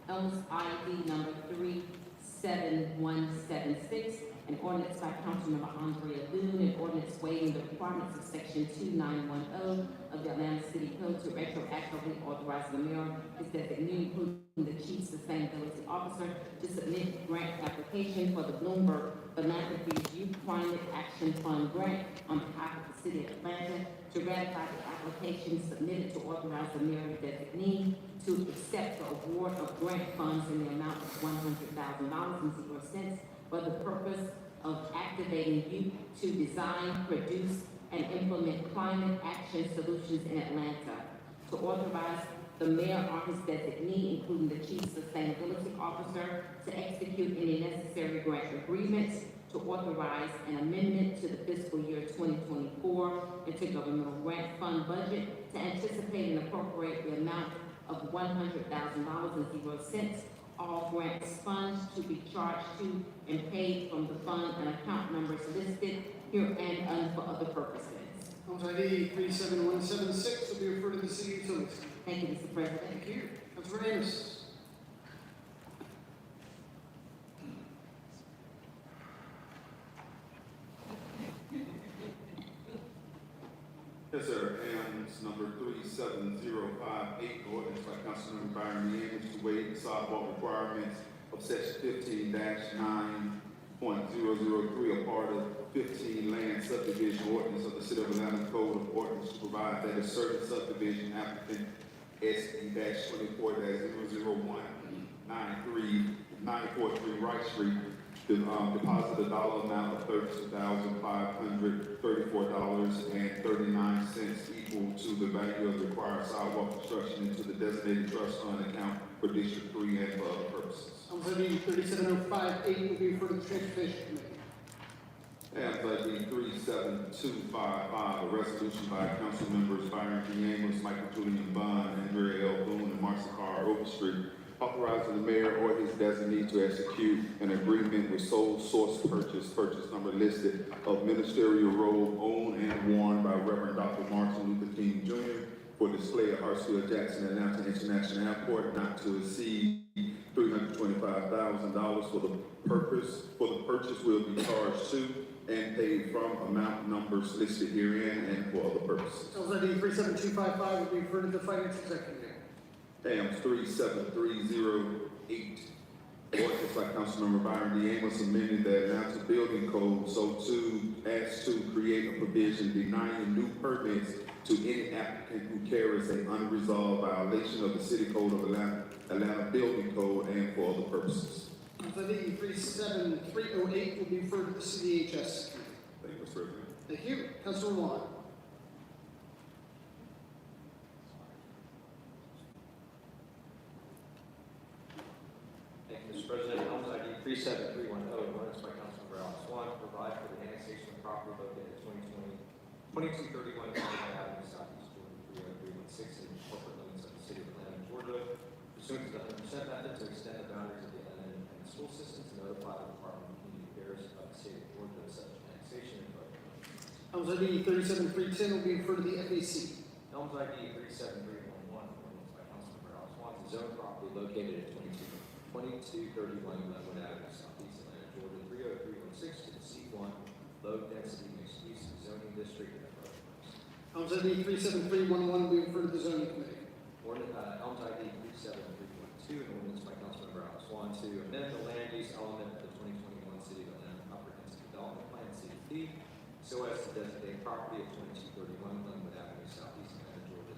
Owns ID number 37176, an ordinance by Councilmember Andrea Boone, an ordinance waiving the requirements of Section 2910 of the Atlanta City Code to retroactively authorize the mayor, his designee, including the chief sustainability officer, to submit a grant application for the Bloomberg Philanthropies Youth Climate Action Fund grant on behalf of the city of Atlanta, to ratify the application submitted to authorize the mayor and designee to accept the award of grant funds in the amount of $100,000.00 for the purpose of activating youth to design, produce, and implement climate action solutions in Atlanta, to authorize the mayor or his designee, including the chief sustainability officer, to execute any necessary grant agreements, to authorize an amendment to the fiscal year 2024 intergovernmental grant fund budget, to anticipate and appropriate the amount of $100,000.00, all grants funds to be charged to and paid from the fund and account numbers listed here and for other purposes. Items ID 37176 will be referred to the City Utilities. Thank you, Mr. President. Thank you. Councilor Amos. Yes, sir. And number 37058, ordinance by Councilmember Byron Amos to waive the sidewalk requirements of section 15-9.003, a part of 15 land subdivision ordinance of the City of Atlanta Code of Ordinance to provide that a certain subdivision applicant SD-24-001-943 Wright Street deposit a dollar amount of $32,534.39 equal to the value of the required sidewalk construction into the designated trust fund account for District 3 and for other purposes. Items ID 37058 will be referred to the Transportation Committee. And ID 37255, a resolution by Council Members Byron G. Amos, Michael Julian Bond, Andrea L. Boone, and Marcy Carr Overstreet, authorizing the mayor or his designee to execute an agreement with sole source purchase number listed of ministerial robe owned and worn by Reverend Dr. Martin Luther King Jr. for display at Hartsfield Jackson Atlanta International Airport, not to exceed $325,000 for the purchase will be charged to and paid from amount numbers listed herein and for other purposes. Items ID 37255 will be referred to the Finance Executive. Items 37308, ordinance by Councilmember Byron D. Amos amending the Atlanta Building Code as to create a provision denying new permits to any applicant who carries an unresolved violation of the City Code of Atlanta Building Code and for other purposes. Items ID 37308 will be referred to the CDHS. Thank you, Mr. President. Thank you. Councilor Juan. Mr. President, Elms ID 37310, an ordinance by Councilmember Alex Swan to provide for the annexation of property located at 2231 Illinois Avenue Southeast Georgia 30316 in the corporate limits of the city of Atlanta, Georgia, pursuant to the 100% method to extend the boundaries of the Atlanta Independent School System to notify the Department of Community Affairs of the state of Georgia of such annexation and vote. Elms ID 37310 will be referred to the FEC. Elms ID 37311, ordinance by Councilmember Alex Swan to zone property located at 2231 Glenwood Avenue, Southeast Atlanta, Georgia 30316 to the C1 low density mixed use zoning district and for other purposes. Elms ID 37311 will be referred to the zoning committee. Elms ID 37312, an ordinance by Councilmember Alex Swan to amend the land use element of the 2021 City of Atlanta Comprehensive Development Plan, CDP, so as to designate property at 2231 Glenwood Avenue, Southeast Atlanta, Georgia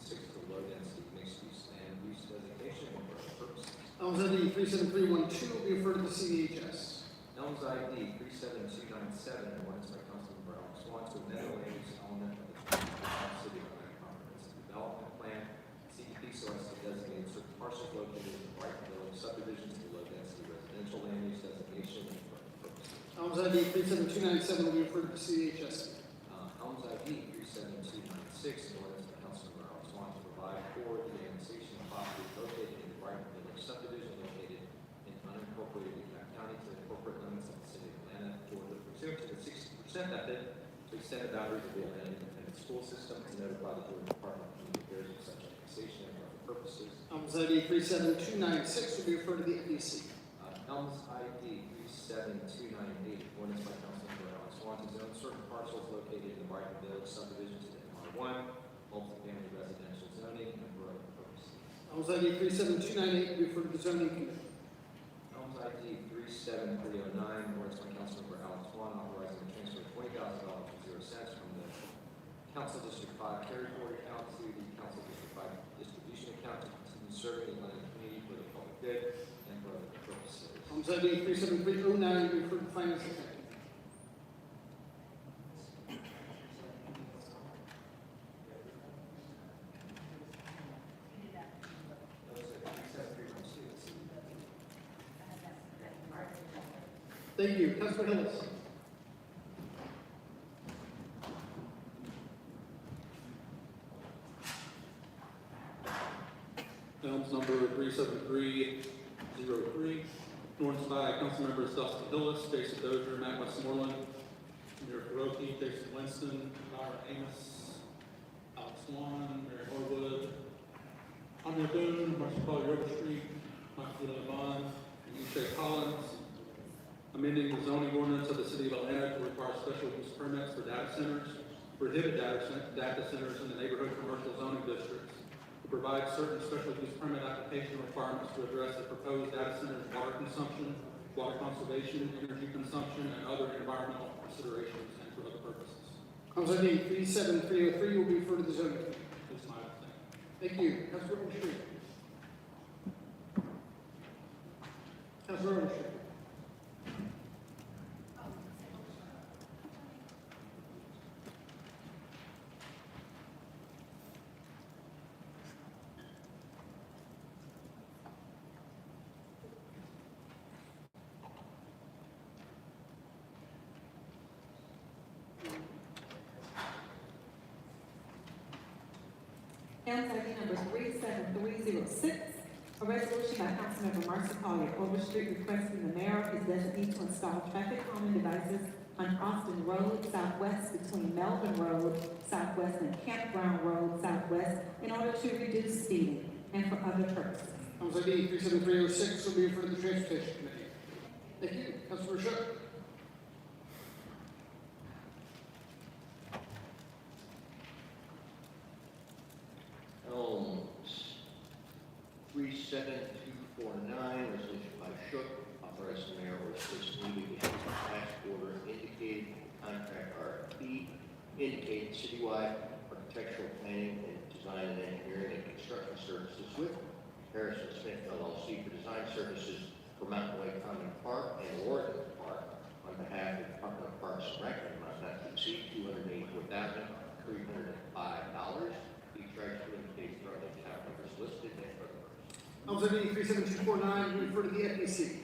30316 to low density mixed use land use designation and for other purposes. Elms ID 37312 will be referred to the CDHS. Elms ID 37297, an ordinance by Councilmember Alex Swan to amend the land use element of the 2021 City of Atlanta Comprehensive Development Plan, CDP, so as to designate certain parcels located in the Brighton Village subdivisions to low density residential land use designation and for other purposes. Elms ID 37297 will be referred to the CDHS. Elms ID 37296, an ordinance by Councilmember Alex Swan to provide for the annexation of property located in the Brighton Village subdivision located in unincorporated DeKalb County to the corporate limits of the city of Atlanta, Georgia, pursuant to the 60% method to extend the boundaries of the Atlanta Independent School System to notify the Georgia Department of Community Affairs of such annexation and for other purposes. Elms ID 37296 will be referred to the FEC. Elms ID 37298, ordinance by Councilmember Alex Swan to zone certain parcels located in the Brighton Village subdivision to the MR1, multifamily residential zoning, and for other purposes. Elms ID 37298 will be referred to the zoning committee. Elms ID 37309, ordinance by Councilmember Alex Swan authorizing the transfer of $20.00 from the Council District 5 carry forward account to the Council District 5 distribution account to continue serving the Atlanta community for the public good and for other purposes. Elms ID 37309 will be referred to finance and accounting. Thank you. Councilor Hillis. Elms number 37303, ordinance by Councilmembers Dustin Hillis, Jason Dozier, Matt Westmoreland, Mayor Kuroki, Jason Winston, Myra Amos, Alex Swan, Mary Horwood, Andrea Boone, Marshall Collier Overstreet, Michael Levon, and Ishay Collins, amending the zoning ordinance of the city of Atlanta to require special use permits for data centers, prohibit data centers in the neighborhood commercial zoning districts, to provide certain special use permit application requirements to address the proposed data center's water consumption, water conservation, energy consumption, and other environmental considerations, and for other purposes. Elms ID 37303 will be referred to the zoning committee. That's my thing. Thank you. Councilor Overstreet. Councilor Overstreet. Elms ID number 37306, a resolution by Councilmember Marcy Collier Overstreet requesting the mayor of his designee to install traffic calming devices on Austin Road southwest between Melvin Road southwest and Campground Road southwest in order to reduce speeding and for other purposes. Elms ID 37306 will be referred to the transportation committee. Thank you. Councilor Shook. Elms 37249, resolution by Shook, authorizing the mayor or city to issue a task order indicating contract RFP, indicating citywide architectural planning and design and engineering and construction services with Harrison Smith LLC for design services for Mountain Way Common Park and Oregon Park on behalf of the Department of Parks and Rec, amount not to exceed $284,305. Each right to indicate from the account numbers listed and for the purpose. House ID 37249, we refer to the FEC.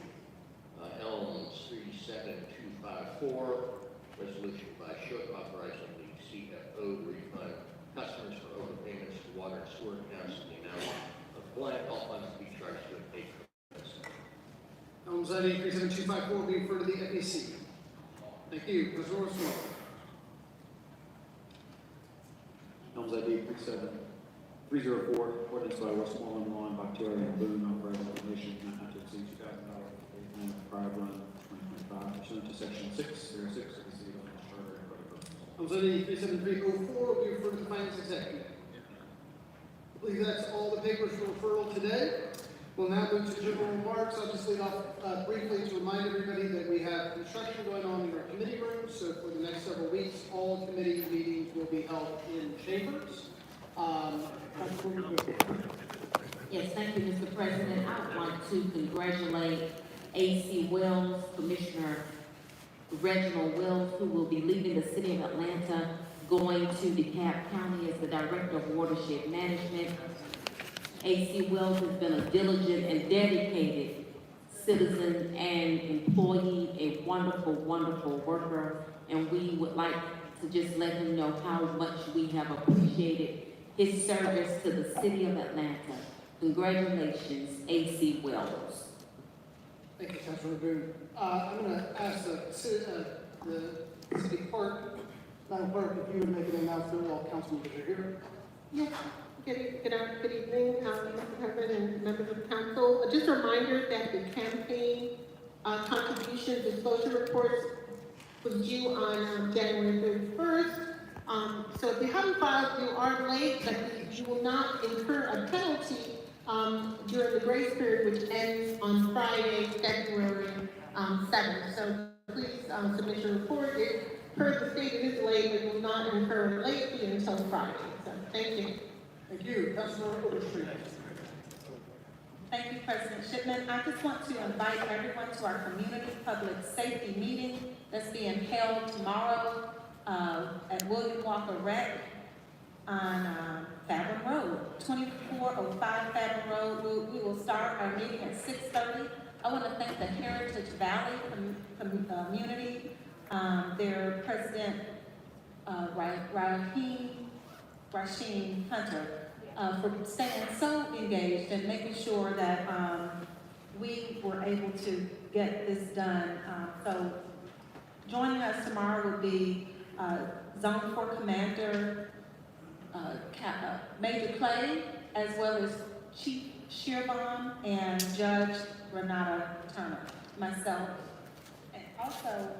Elms 37254, resolution by Shook authorizing the CFO to refund customers for overpayments to water and sewer accounts in the amount of blank, all funds to be charged to a patron. House ID 37254, we refer to the FEC. Thank you. Councilor Westmoreland. Helms ID 30304, ordinance by Westmoreland Law and Bakhtiari and Boone, authorizing donation not to exceed $2,000 for the prior run 2025 pursuant to section 606 of the City of Atlanta Charter and other purposes. House ID 37304, we refer to the Finance Executive. I believe that's all the papers for referral today. We'll now move to general remarks. I'll just lead off briefly to remind everybody that we have construction going on in our committee rooms. So for the next several weeks, all committee meetings will be held in chambers. Yes, thank you, Mr. President. I would like to congratulate A.C. Wells, Commissioner Reginald Wells, who will be leaving the city of Atlanta, going to DeKalb County as the Director of Watershed Management. A.C. Wells has been a diligent and dedicated citizen and employee, a wonderful, wonderful worker, and we would like to just let him know how much we have appreciated his service to the city of Atlanta. Congratulations, A.C. Wells. Thank you, Councilor Boone. I'm going to ask the city clerk, Madam Clerk, if you would make an announcement while council members are here. Yes. Good evening, Mr. President and members of the council. Just a reminder that the campaign contribution disclosure reports was due on January 31st. So if you haven't filed, you are late, but you will not incur a penalty during the grace period, which ends on Friday, February 7th. So please submit your report. Per the state, it is late, but you will not incur a late fee until Friday. So thank you. Thank you. Councilor Overstreet. Thank you, President Shipman. I just want to invite everyone to our community public safety meeting that's being held tomorrow at William Walker Rec on Fathom Road, 2405 Fathom Road. We will start our meeting at 6:30. I want to thank the Heritage Valley community, their president, Rasheen Hunter, for staying so engaged and making sure that we were able to get this done. So joining us tomorrow will be Zone 4 Commander Major Clay, as well as Chief Shearbaum and Judge Renata Turner, myself, and also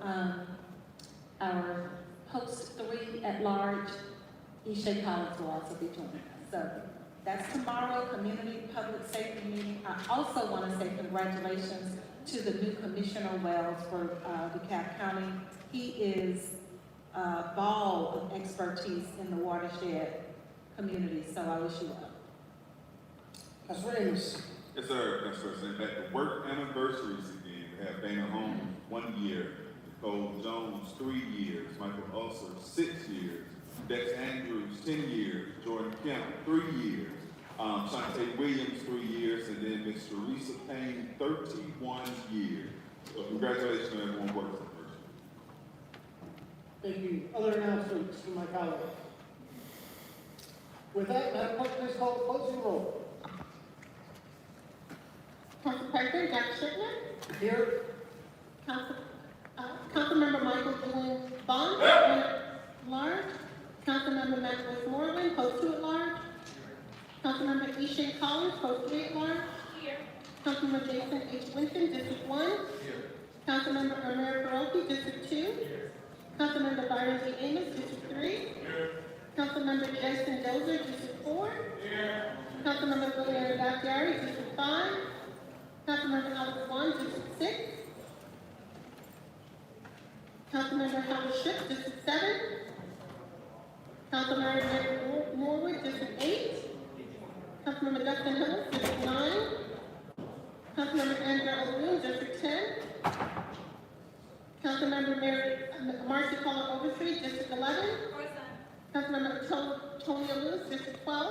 our host 3 at large, Isha Collins, will also be joining us. So that's tomorrow, community public safety meeting. I also want to say congratulations to the new Commissioner Wells for DeKalb County. He is a ball of expertise in the watershed community, so I wish you well. Councilor Amos. Yes, sir. Yes, sir. And at the work anniversaries again, we have Dana Holmes, 1 year, Nicole Jones, 3 years, Michael Ulcer, 6 years, Dex Andrews, 10 years, Jordan Kemp, 3 years, Shante Williams, 3 years, and then Ms. Teresa Payne, 31 years. So congratulations to everyone working on the first. Thank you. Other announcements from my colleagues? With that, Madam Clerk, please call the closing roll. Council President Jack Shipman. Here. Councilmember Michael Dillon Bond, at large. Councilmember Matt Westmoreland, post 2 at large. Councilmember Isha Collins, post 3 at large. Here. Councilmember Jason H. Winston, District 1. Here. Councilmember Amir Faroki, District 2. Here. Councilmember Byron G. Amos, District 3. Here. Councilmember Jason Dozer, District 4. Here. Councilmember William Bakhtiari, District 5. Councilmember Alex Vaughn, District 6. Councilmember Howard Schiff, District 7. Councilmember Mary Norwood, District 8. Councilmember Dustin Hillis, District 9. Councilmember Andrew O'Roon, District 10. Councilmember Marcy Collins Overstreet, District 11. Councilmember Tonya Lewis, District 12.